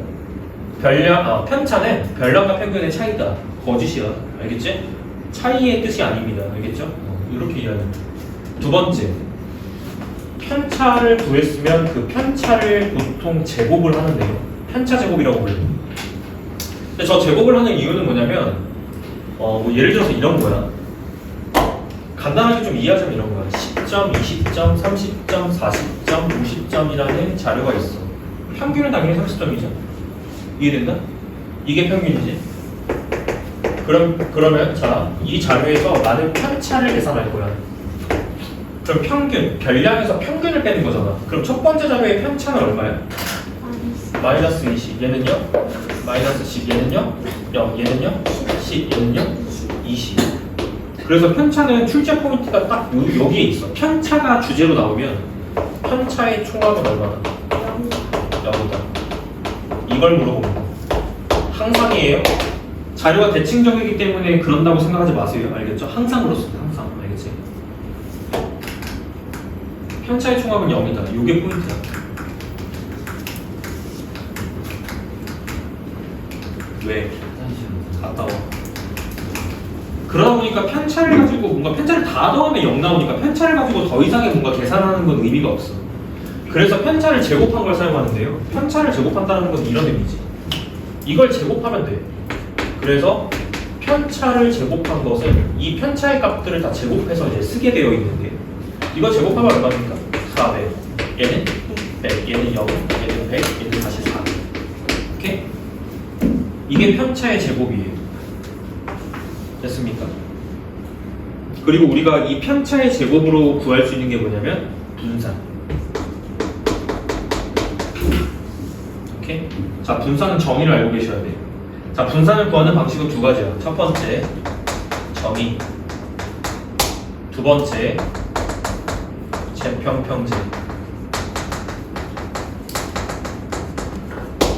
Speaker 1: 편차는 별량과 평균의 차이다. 거짓이야. 알겠지? 차이의 뜻이 아닙니다. 알겠죠? 이렇게 이해하는. 두 번째, 편차를 구했으면 그 편차를 보통 제곱을 하는데요. 편차 제곱이라고 불려요. 근데 저 제곱을 하는 이유는 뭐냐면, 뭐 예를 들어서 이런 거야. 간단하게 좀 이해하자면 이런 거야. 10점, 20점, 30점, 40점, 50점이라는 자료가 있어. 평균은 당연히 30점이죠. 이해된다? 이게 평균이지. 그러면 자, 이 자료에서 나는 편차를 계산할 거야. 그럼 평균, 별량에서 평균을 빼는 거잖아. 그럼 첫 번째 자료의 편차는 얼마야? 마이너스 20. 얘는요? 마이너스 10. 얘는요? 0. 얘는요? 10. 얘는요? 20. 그래서 편차는 출제 포인트가 딱 여기에 있어. 편차가 주제로 나오면 편차의 총합은 얼마나? 0이다. 이걸 물어보는 거. 항상이에요. 자료가 대칭적이기 때문에 그런다고 생각하지 마세요. 알겠죠? 항상 그렇습니다. 항상. 알겠지? 편차의 총합은 0이다. 이게 포인트야. 왜? 갔다 와. 그러다 보니까 편차를 가지고 뭔가 편차를 다 더하면 0 나오니까 편차를 가지고 더 이상의 뭔가 계산하는 건 의미가 없어. 그래서 편차를 제곱한 걸 사용하는데요. 편차를 제곱한다는 건 이런 의미지. 이걸 제곱하면 돼. 그래서 편차를 제곱한 것은 이 편차의 값들을 다 제곱해서 이제 쓰게 되어 있는데 이거 제곱하면 얼마입니까? 400. 얘는 100. 얘는 0. 얘는 100. 얘는 다시 400. 오케이? 이게 편차의 제곱이에요. 됐습니까? 그리고 우리가 이 편차의 제곱으로 구할 수 있는 게 뭐냐면 분산. 오케이? 자, 분산은 정의를 알고 계셔야 돼요. 자, 분산을 구하는 방식은 두 가지야. 첫 번째, 정의. 두 번째, 재평평제.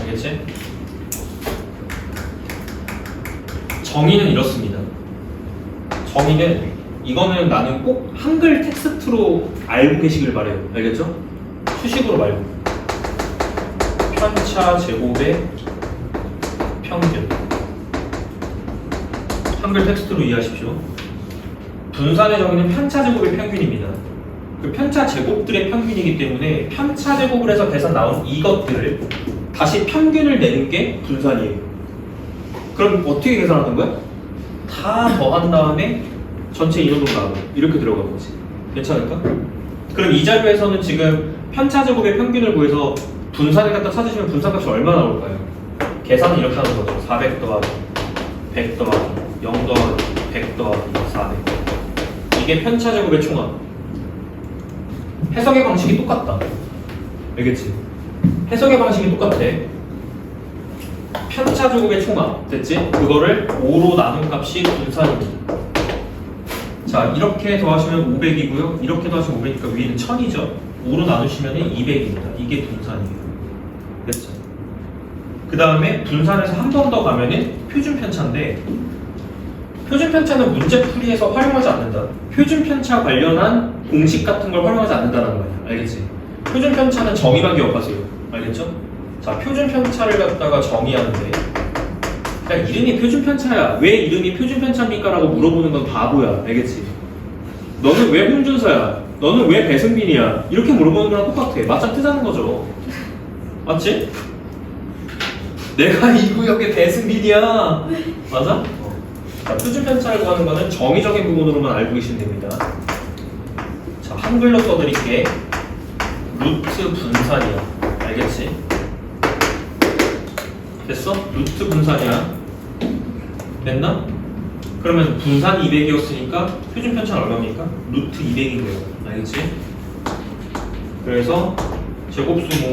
Speaker 1: 알겠지? 정의는 이렇습니다. 정의는 이거는 나는 꼭 한글 텍스트로 알고 계시길 바래요. 알겠죠? 수식으로 말고. 편차 제곱의 평균. 한글 텍스트로 이해하십시오. 분산의 정의는 편차 제곱의 평균입니다. 그 편차 제곱들의 평균이기 때문에 편차 제곱을 해서 계산 나온 이것들을 다시 평균을 내는 게 분산이에요. 그럼 어떻게 계산하는 거야? 다 더한 다음에 전체 인원으로 나오고 이렇게 들어가는 거지. 괜찮을까? 그럼 이 자료에서는 지금 편차 제곱의 평균을 구해서 분산을 갖다 찾으시면 분산값이 얼마 나올까요? 계산은 이렇게 하는 거죠. 400 더하기 100 더하기 0 더하기 100 더하기 400. 이게 편차 제곱의 총합. 해석의 방식이 똑같다. 알겠지? 해석의 방식이 똑같아. 편차 제곱의 총합. 됐지? 그거를 5로 나눈 값이 분산입니다. 자, 이렇게 더하시면 500이고요. 이렇게 더하시면 500이니까 위에는 1000이죠. 5로 나누시면 200입니다. 이게 분산이에요. 됐죠? 그 다음에 분산해서 한 번 더 가면은 표준 편차인데, 표준 편차는 문제 풀이에서 활용하지 않는다. 표준 편차 관련한 공식 같은 걸 활용하지 않는다는 거야. 알겠지? 표준 편차는 정의만 기억하세요. 알겠죠? 자, 표준 편차를 갖다가 정의하는데, 그냥 이름이 표준 편차야. 왜 이름이 표준 편차입니까? 라고 물어보는 건 바보야. 알겠지? 너는 왜 홍준서야? 너는 왜 배승빈이야? 이렇게 물어보는 거랑 똑같아. 맞짱 뜨자는 거죠. 맞지? 내가 이 구역의 배승빈이야. 맞아? 자, 표준 편차를 구하는 거는 정의적인 부분으로만 알고 계시면 됩니다. 자, 한글로 써드릴게. 루트 분산이야. 알겠지? 됐어? 루트 분산이야. 됐나? 그러면 분산 200이었으니까 표준 편차는 얼마입니까? 루트 200인 거예요. 알겠지? 그래서 제곱수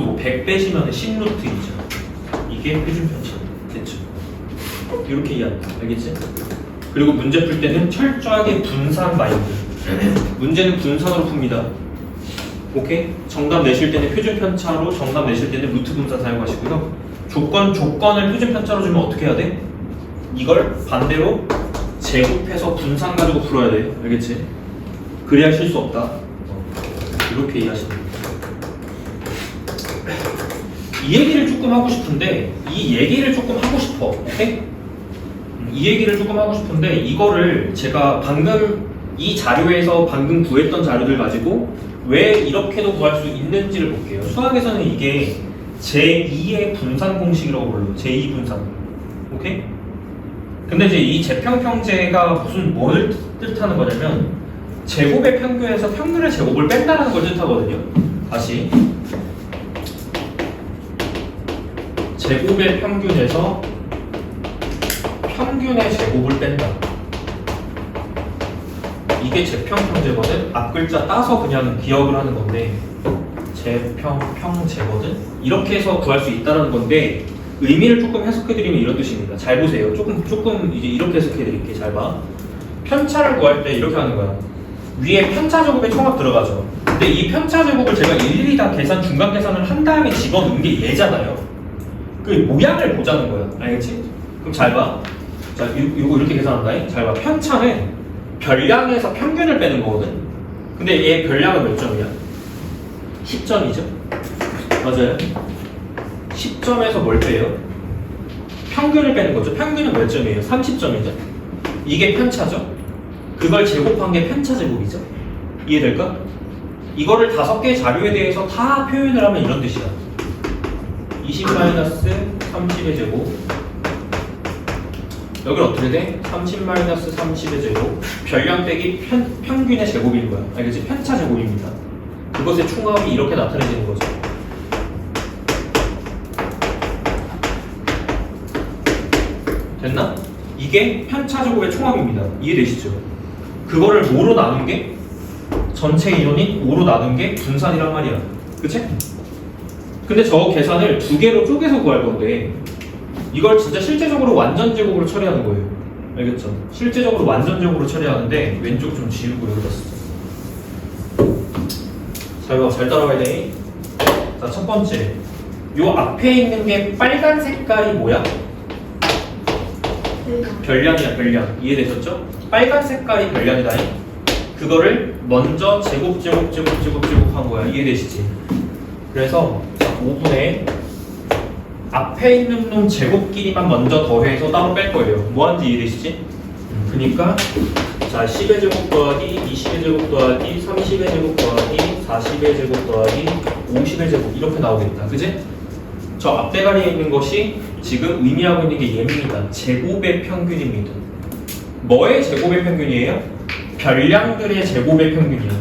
Speaker 1: 뭐 100 빼시면 10루트이죠. 이게 표준 편차. 됐죠? 이렇게 이해한다. 알겠지? 그리고 문제 풀 때는 철저하게 분산 마인드. 문제는 분산으로 풉니다. 오케이? 정답 내실 때는 표준 편차로, 정답 내실 때는 루트 분산 사용하시고요. 조건을 표준 편차로 주면 어떻게 해야 돼? 이걸 반대로 제곱해서 분산 가지고 풀어야 돼. 알겠지? 그래야 실수 없다. 이렇게 이해하시면 됩니다. 이 얘기를 조금 하고 싶은데 이 얘기를 조금 하고 싶어. 오케이? 이 얘기를 조금 하고 싶은데 이거를 제가 방금 이 자료에서 방금 구했던 자료들 가지고 왜 이렇게도 구할 수 있는지를 볼게요. 수학에서는 이게 제2의 분산 공식이라고 불러요. 제2 분산. 오케이? 근데 이제 이 재평평제가 무슨 뭘 뜻하는 거냐면 제곱의 평균에서 평균의 제곱을 뺀다는 걸 뜻하거든요. 다시 제곱의 평균에서 평균의 제곱을 뺀다. 이게 재평평제거든. 앞 글자 따서 그냥 기억을 하는 건데 재평평제거든. 이렇게 해서 구할 수 있다는 건데 의미를 조금 해석해드리면 이런 뜻입니다. 잘 보세요. 조금 이제 이렇게 해석해드릴게요. 잘 봐. 편차를 구할 때 이렇게 하는 거야. 위에 편차 제곱의 총합 들어가죠. 근데 이 편차 제곱을 제가 일일이 다 중간 계산을 한 다음에 집어넣은 게 얘잖아요. 그 모양을 보자는 거야. 알겠지? 그럼 잘 봐. 자, 이거 이렇게 계산한다. 잘 봐. 편차는 별량에서 평균을 빼는 거거든. 근데 얘 별량은 몇 점이야? 10점이죠? 맞아요? 10점에서 뭘 빼요? 평균을 빼는 거죠. 평균은 몇 점이에요? 30점이죠? 이게 편차죠? 그걸 제곱한 게 편차 제곱이죠? 이해될까? 이거를 5개의 자료에 대해서 다 표현을 하면 이런 뜻이야. 20-30의 제곱. 여기는 어떻게 돼? 30-30의 제곱. 별량 빼기 평균의 제곱인 거야. 알겠지? 편차 제곱입니다. 그것의 총합이 이렇게 나타내지는 거죠. 됐나? 이게 편차 제곱의 총합입니다. 이해되시죠? 그거를 뭐로 나눈 게? 전체 인원인 5로 나눈 게 분산이란 말이야. 그치? 근데 저 계산을 2개로 쪼개서 구할 건데 이걸 진짜 실제적으로 완전 제곱으로 처리하는 거예요. 알겠죠? 실제적으로 완전 제곱으로 처리하는데 왼쪽 좀 지우고 여기다 쓰자. 잘 따라와야 돼. 자, 첫 번째. 요 앞에 있는 게 빨간 색깔이 뭐야? 별량이야, 별량. 이해되셨죠? 빨간 색깔이 별량이다. 그거를 먼저 제곱한 거야. 이해되시지? 그래서 5분의 앞에 있는 놈 제곱끼리만 먼저 더해서 따로 뺄 거예요. 뭐 하는지 이해되시지? 그니까 자, 10의 제곱 더하기 20의 제곱 더하기 30의 제곱 더하기 40의 제곱 더하기 50의 제곱 이렇게 나오겠다. 그지? 저 앞대가리에 있는 것이 지금 의미하고 있는 게 얘입니다. 제곱의 평균입니다. 뭐의 제곱의 평균이에요? 별량들의 제곱의 평균이에요.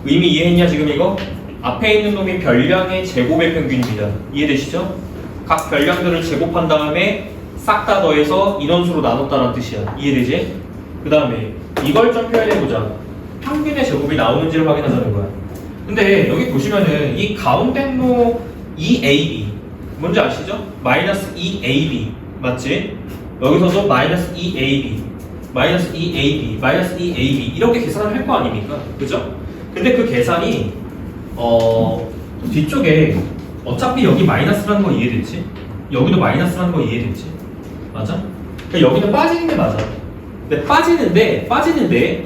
Speaker 1: 의미 이해했냐 지금 이거? 앞에 있는 놈이 별량의 제곱의 평균입니다. 이해되시죠? 각 별량들을 제곱한 다음에 싹 다 더해서 인원수로 나눴다는 뜻이야. 이해되지? 그 다음에 이걸 좀 표현해보자. 평균의 제곱이 나오는지를 확인하자는 거야. 근데 여기 보시면은 이 가운데 놈 2ab 뭔지 아시죠? 마이너스 2ab 맞지? 여기서도 마이너스 2ab 마이너스 2ab 마이너스 2ab 이렇게 계산을 할 거 아닙니까? 그죠? 근데 그 계산이 뒤쪽에 어차피 여기 마이너스라는 거 이해됐지? 여기도 마이너스라는 거 이해됐지? 맞아? 그러니까 여기는 빠지는 게 맞아. 근데 빠지는데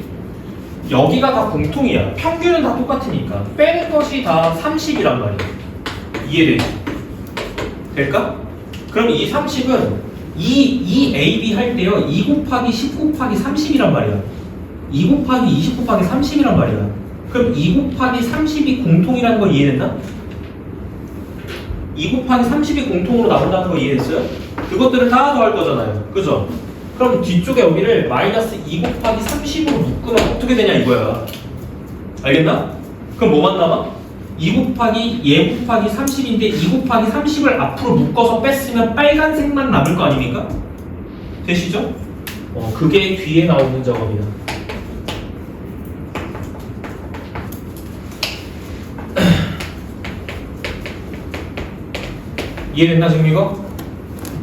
Speaker 1: 여기가 다 공통이야. 평균은 다 똑같으니까 빼는 것이 다 30이란 말이야. 이해되지? 될까? 그럼 이 30은 2ab 할 때요 2 곱하기 10 곱하기 30이란 말이야. 2 곱하기 20 곱하기 30이란 말이야. 그럼 2 곱하기 30이 공통이라는 거 이해됐나? 2 곱하기 30이 공통으로 나온다는 거 이해했어요? 그것들을 다 더할 거잖아요. 그죠? 그럼 뒤쪽에 여기를 마이너스 2 곱하기 30으로 묶으면 어떻게 되냐 이거야. 알겠나? 그럼 뭐만 남아? 2 곱하기 얘 곱하기 30인데 2 곱하기 30을 앞으로 묶어서 뺐으면 빨간색만 남을 거 아닙니까? 되시죠? 그게 뒤에 나오는 작업이야. 이해됐나 지금 이거?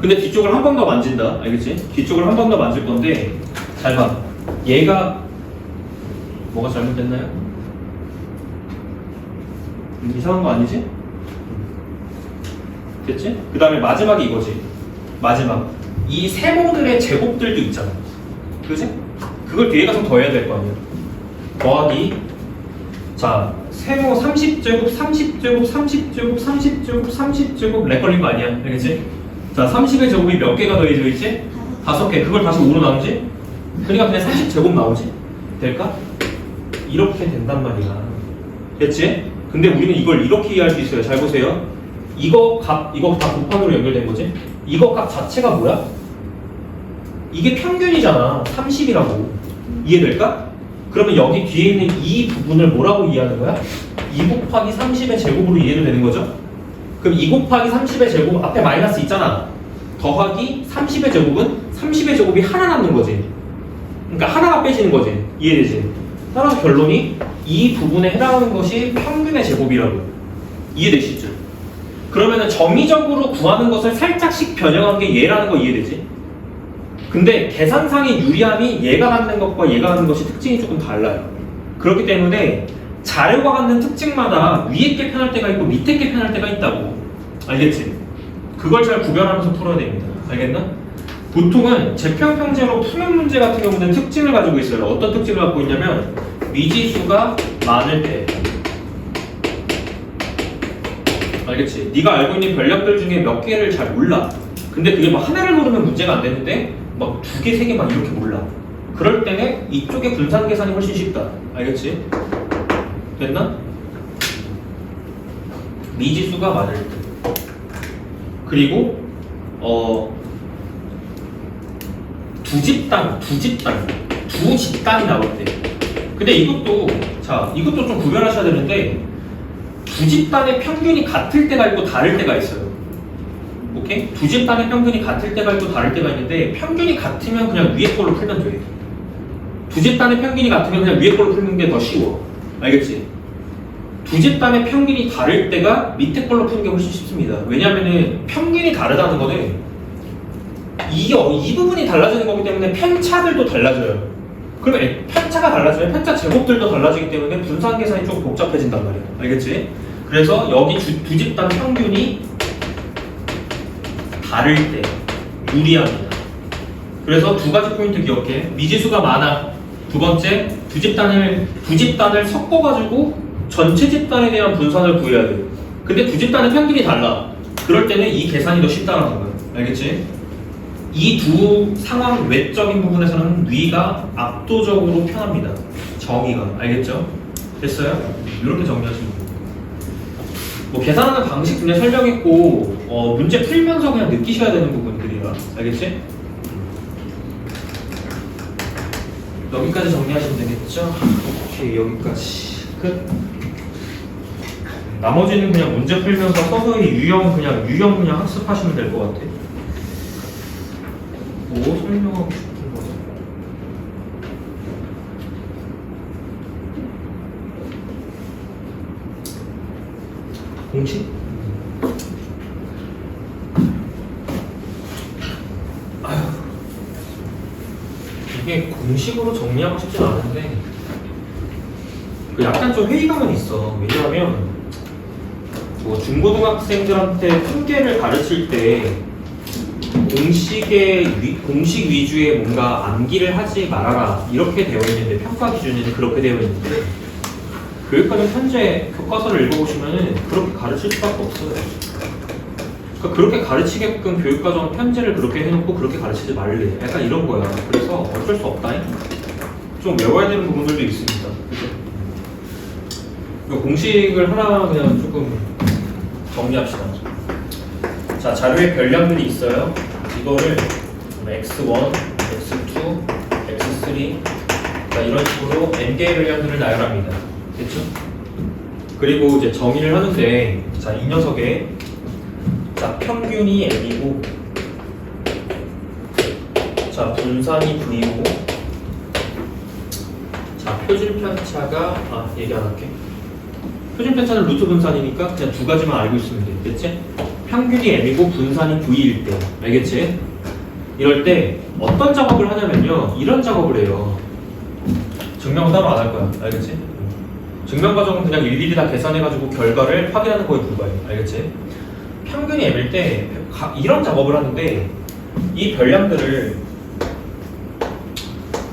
Speaker 1: 근데 뒤쪽을 한 번 더 만진다. 알겠지? 뒤쪽을 한 번 더 만질 건데 잘 봐. 얘가 뭐가 잘못됐나요? 이상한 거 아니지? 됐지? 그 다음에 마지막이 이거지. 마지막 이 세모들의 제곱들도 있잖아. 그지? 그걸 뒤에 가서 더해야 될 거 아니야. 더하기 자, 세모 30제곱, 30제곱, 30제곱, 30제곱, 30제곱 렉 걸린 거 아니야? 알겠지? 자, 30의 제곱이 몇 개가 더해져 있지? 5개. 그걸 다시 5로 나누지? 그러니까 그냥 30제곱 나오지? 될까? 이렇게 된단 말이야. 됐지? 근데 우리는 이걸 이렇게 이해할 수 있어요. 잘 보세요. 이거 다 곱함으로 연결된 거지? 이거 값 자체가 뭐야? 이게 평균이잖아. 30이라고. 이해될까? 그러면 여기 뒤에 있는 이 부분을 뭐라고 이해하는 거야? 2 곱하기 30의 제곱으로 이해도 되는 거죠? 그럼 2 곱하기 30의 제곱 앞에 마이너스 있잖아. 더하기 30의 제곱은 30의 제곱이 하나 남는 거지. 그러니까 하나가 빼지는 거지. 이해되지? 따라서 결론이 이 부분에 해당하는 것이 평균의 제곱이라고. 이해되시죠? 그러면은 정의적으로 구하는 것을 살짝씩 변형한 게 얘라는 거 이해되지? 근데 계산상의 유리함이 얘가 갖는 것과 얘가 갖는 것이 특징이 조금 달라요. 그렇기 때문에 자료가 갖는 특징마다 위에 게 편할 때가 있고 밑에 게 편할 때가 있다고. 알겠지? 그걸 잘 구별하면서 풀어야 됩니다. 알겠나? 보통은 재평평제로 푸는 문제 같은 경우는 특징을 가지고 있어요. 어떤 특징을 갖고 있냐면 미지수가 많을 때. 알겠지? 네가 알고 있는 변력들 중에 몇 개를 잘 몰라. 근데 그게 막 하나를 모르면 문제가 안 되는데 막 2개, 3개 막 이렇게 몰라. 그럴 때는 이쪽의 분산 계산이 훨씬 쉽다. 알겠지? 됐나? 미지수가 많을 때. 그리고 두 집단이 나올 때. 근데 이것도 좀 구별하셔야 되는데 두 집단의 평균이 같을 때가 있고 다를 때가 있어요. 오케이? 두 집단의 평균이 같을 때가 있고 다를 때가 있는데 평균이 같으면 그냥 위에 걸로 풀면 돼. 두 집단의 평균이 같으면 그냥 위에 걸로 풀는 게 더 쉬워. 알겠지? 두 집단의 평균이 다를 때가 밑에 걸로 푸는 게 훨씬 쉽습니다. 왜냐면은 평균이 다르다는 거는 이 부분이 달라지는 거기 때문에 편차들도 달라져요. 그러면 편차가 달라지면 편차 제곱들도 달라지기 때문에 분산 계산이 조금 복잡해진단 말이야. 알겠지? 그래서 여기 두 집단 평균이 다를 때 유리합니다. 그래서 두 가지 포인트 기억해. 미지수가 많아. 두 번째, 두 집단을 섞어가지고 전체 집단에 대한 분산을 구해야 돼. 근데 두 집단의 평균이 달라. 그럴 때는 이 계산이 더 쉽다는 거야. 알겠지? 이 두 상황 외적인 부분에서는 위가 압도적으로 편합니다. 정의가. 알겠죠? 됐어요? 이렇게 정리하시면 돼요. 뭐 계산하는 방식 그냥 설명했고 문제 풀면서 그냥 느끼셔야 되는 부분들이라. 알겠지? 여기까지 정리하시면 되겠죠? 오케이, 여기까지 끝. 나머지는 그냥 문제 풀면서 서서히 유형 그냥 학습하시면 될 것 같아. 뭐 설명하고 싶은 거죠? 공식? 아휴, 이게 공식으로 정리하고 싶진 않은데 약간 좀 회의감은 있어. 왜냐하면 뭐 중고등학생들한테 통계를 가르칠 때 공식 위주의 뭔가 암기를 하지 말아라 이렇게 되어 있는데, 평가 기준에는 그렇게 되어 있는데, 교육과정 현재 교과서를 읽어보시면은 그렇게 가르칠 수밖에 없어요. 그러니까 그렇게 가르치게끔 교육과정 편제를 그렇게 해놓고 그렇게 가르치지 말래. 약간 이런 거야. 그래서 어쩔 수 없다잉. 좀 외워야 되는 부분들도 있습니다. 그죠? 공식을 하나 그냥 조금 정리합시다. 자, 자료에 별량들이 있어요. 이거를 x1, x2, x3 자, 이런 식으로 n개의 별량들을 나열합니다. 됐죠? 그리고 이제 정의를 하는데, 자, 이 녀석에 자, 평균이 n이고, 자, 분산이 v고, 자, 표준 편차가 얘기 안 할게. 표준 편차는 루트 분산이니까 그냥 두 가지만 알고 있으면 돼. 됐지? 평균이 m이고 분산이 v일 때. 알겠지? 이럴 때 어떤 작업을 하냐면요, 이런 작업을 해요. 증명은 따로 안 할 거야. 알겠지? 증명 과정은 그냥 일일이 다 계산해가지고 결과를 확인하는 거에 불과해. 알겠지? 평균이 m일 때 이런 작업을 하는데, 이 별량들을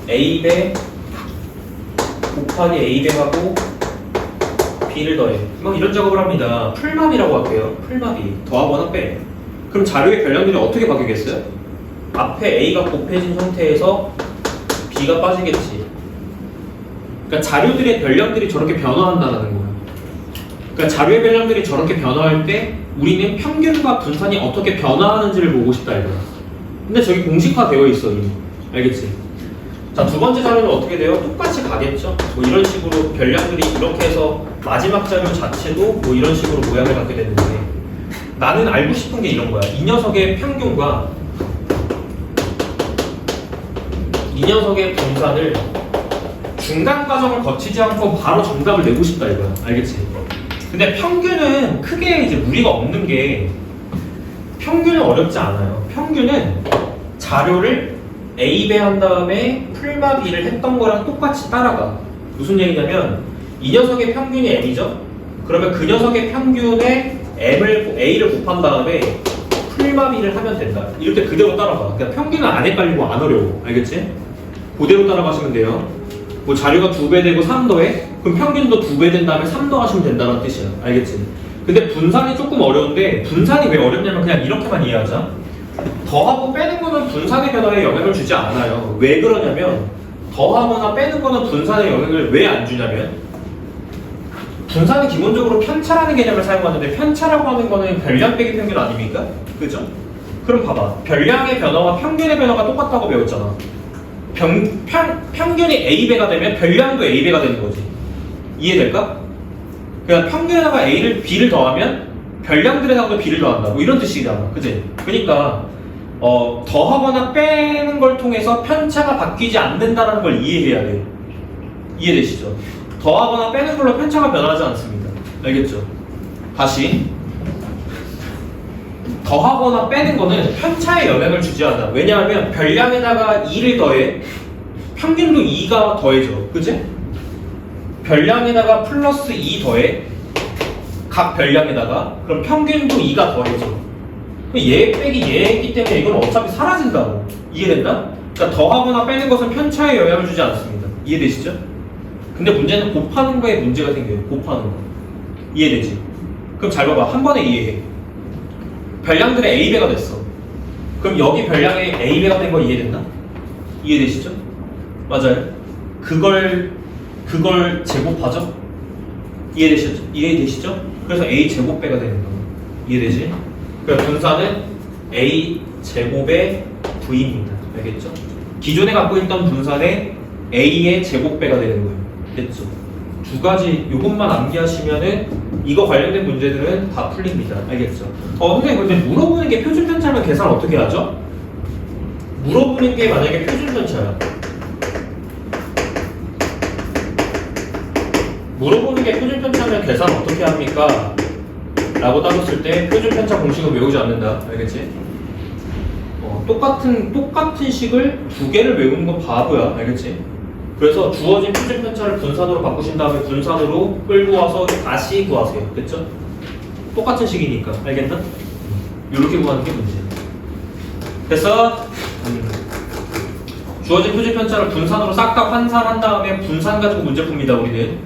Speaker 1: a배 곱하기 a배하고 B를 더해. 뭐 이런 작업을 합니다. 풀마비라고 할게요. 풀마비. 더하거나 빼. 그럼 자료의 변량들이 어떻게 바뀌겠어요? 앞에 A가 곱해진 상태에서 B가 빠지겠지. 그러니까 자료들의 변량들이 저렇게 변화한다는 거예요. 그러니까 자료의 변량들이 저렇게 변화할 때 우리는 평균과 분산이 어떻게 변화하는지를 보고 싶다 이거야. 근데 저기 공식화되어 있어 이미. 알겠지? 자, 두 번째 자료는 어떻게 돼요? 똑같이 가겠죠? 뭐 이런 식으로 변량들이 이렇게 해서 마지막 자료 자체도 뭐 이런 식으로 모양을 갖게 되는데 나는 알고 싶은 게 이런 거야. 이 녀석의 평균과 이 녀석의 분산을 중간 과정을 거치지 않고 바로 정답을 내고 싶다 이거야. 알겠지? 근데 평균은 크게 이제 무리가 없는 게 평균은 어렵지 않아요. 평균은 자료를 A 배한 다음에 풀마 B를 했던 거랑 똑같이 따라가. 무슨 얘기냐면 이 녀석의 평균이 M이죠? 그러면 그 녀석의 평균에 A를 곱한 다음에 풀마 B를 하면 된다. 이렇게 그대로 따라가. 그러니까 평균은 안 헷갈리고 안 어려워. 알겠지? 그대로 따라가시면 돼요. 뭐 자료가 2배 되고 3 더해? 그럼 평균도 2배 된 다음에 3 더하시면 된다는 뜻이야. 알겠지? 근데 분산이 조금 어려운데 분산이 왜 어렵냐면 그냥 이렇게만 이해하자. 더하고 빼는 거는 분산의 변화에 영향을 주지 않아요. 왜 그러냐면 더하거나 빼는 거는 분산의 영향을 왜 안 주냐면 분산은 기본적으로 편차라는 개념을 사용하는데 편차라고 하는 거는 별량 빼기 평균 아닙니까? 그죠? 그럼 봐봐. 별량의 변화와 평균의 변화가 똑같다고 배웠잖아. 평균이 A배가 되면 별량도 A배가 되는 거지. 이해될까? 그러니까 평균에다가 B를 더하면 별량들에다가도 B를 더한다. 뭐 이런 뜻이잖아. 그치? 그러니까 더하거나 빼는 걸 통해서 편차가 바뀌지 않는다는 걸 이해해야 돼. 이해되시죠? 더하거나 빼는 걸로 편차가 변하지 않습니다. 알겠죠? 다시 더하거나 빼는 거는 편차에 영향을 주지 않아. 왜냐하면 별량에다가 2를 더해 평균도 2가 더해져. 그치? 별량에다가 플러스 2 더해 각 별량에다가 그럼 평균도 2가 더해져. 얘 빼기 얘이기 때문에 이건 어차피 사라진다고. 이해된다? 그러니까 더하거나 빼는 것은 편차에 영향을 주지 않습니다. 이해되시죠? 근데 문제는 곱하는 거에 문제가 생겨요. 곱하는 거. 이해되지? 그럼 잘 봐봐. 한 번에 이해해. 별량들의 A배가 됐어. 그럼 여기 별량의 A배가 된 거 이해됐나? 이해되시죠? 맞아요. 그걸 제곱하죠? 이해되시죠? 그래서 A 제곱배가 되는 거예요. 이해되지? 그러니까 분산은 A 제곱의 V입니다. 알겠죠? 기존에 갖고 있던 분산의 A의 제곱배가 되는 거예요. 됐죠? 두 가지 요것만 암기하시면은 이거 관련된 문제들은 다 풀립니다. 알겠죠? 선생님 근데 물어보는 게 표준 편차면 계산 어떻게 하죠? 물어보는 게 만약에 표준 편차야. 물어보는 게 표준 편차면 계산 어떻게 합니까? 라고 따졌을 때 표준 편차 공식은 외우지 않는다. 알겠지? 똑같은 식을 두 개를 외우는 건 바보야. 알겠지? 그래서 주어진 표준 편차를 분산으로 바꾸신 다음에 분산으로 끌고 와서 다시 구하세요. 됐죠? 똑같은 식이니까. 알겠나? 이렇게 구하는 게 문제야. 됐어? 주어진 표준 편차를 분산으로 싹 다 환산한 다음에 분산 가지고 문제 풉니다. 우리는.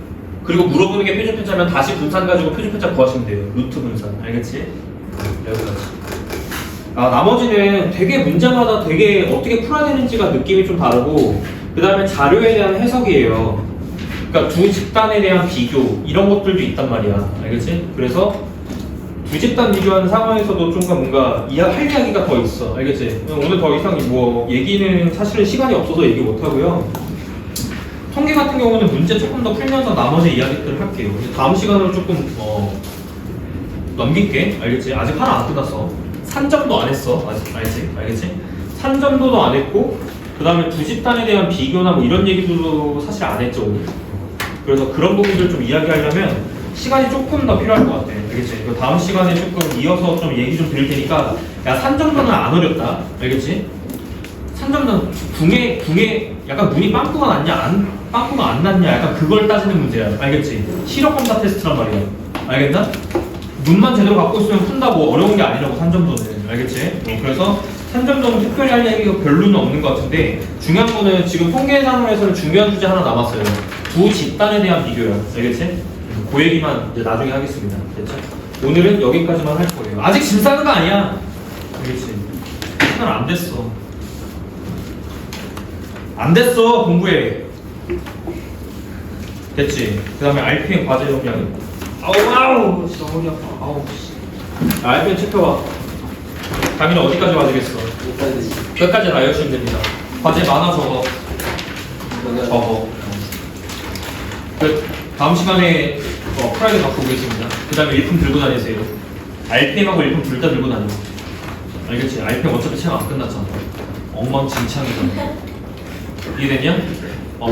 Speaker 1: 그리고 물어보는 게 표준 편차면 다시 분산 가지고 표준 편차 구하시면 돼요. 루트 분산. 알겠지? 여기까지. 나머지는 되게 문제마다 되게 어떻게 풀어야 되는지가 느낌이 좀 다르고 그 다음에 자료에 대한 해석이에요. 그러니까 두 집단에 대한 비교 이런 것들도 있단 말이야. 알겠지? 그래서 두 집단 비교하는 상황에서도 좀 뭔가 할 이야기가 더 있어. 알겠지? 오늘 더 이상 뭐 얘기는 사실은 시간이 없어서 얘기 못 하고요. 통계 같은 경우는 문제 조금 더 풀면서 나머지 이야기들을 할게요. 다음 시간으로 조금 넘길게. 알겠지? 아직 하나 안 끝났어. 산점도 안 했어. 아직 알겠지? 산점도도 안 했고 그 다음에 두 집단에 대한 비교나 뭐 이런 얘기도 사실 안 했죠 오늘. 그래서 그런 부분들 좀 이야기하려면 시간이 조금 더 필요할 것 같아. 알겠지? 다음 시간에 조금 이어서 좀 얘기 좀 드릴 테니까 야 산점도는 안 어렵다. 알겠지? 산점도는 궁에 약간 눈이 빵꾸가 났냐 빵꾸가 안 났냐 약간 그걸 따지는 문제야. 알겠지? 시력 검사 테스트란 말이야. 알겠나? 눈만 제대로 갖고 있으면 푼다고 어려운 게 아니라고 산점도는. 알겠지? 그래서 산점도는 특별히 할 얘기가 별로는 없는 것 같은데 중요한 거는 지금 통계산업에서는 중요한 주제 하나 남았어요. 두 집단에 대한 비교야. 알겠지? 그 얘기만 이제 나중에 하겠습니다. 됐죠? 오늘은 여기까지만 할 거예요. 아직 짐 싸는 거 아니야. 알겠지? 시간 안 됐어. 안 됐어, 공부해. 됐지? 그 다음에 RPM 과제 정리하는 아우 진짜 허리 아파. 아우 씨. RPM 체크봐. 강의는 어디까지 와주겠어? 끝까지 나열하시면 됩니다. 과제 많아 적어. 적어. 다음 시간에 프라이드 갖고 오겠습니다. 그 다음에 일품 들고 다니세요. RPM하고 일품 둘 다 들고 다녀. 알겠지? RPM 어차피 책 안 끝났잖아. 엉망진창이잖아. 이해됐냐?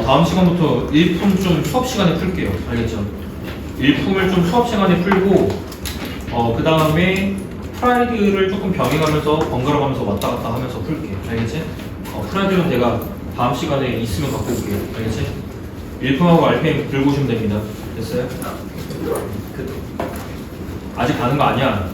Speaker 1: 다음 시간부터 일품 좀 수업 시간에 풀게요. 알겠죠? 일품을 좀 수업 시간에 풀고 그 다음에 프라이드를 조금 병행하면서 번갈아 가면서 왔다 갔다 하면서 풀게. 알겠지? 프라이드는 내가 다음 시간에 있으면 갖고 올게요. 알겠지? 일품하고 RPM 들고 오시면 됩니다. 됐어요? 아직 가는 거 아니야.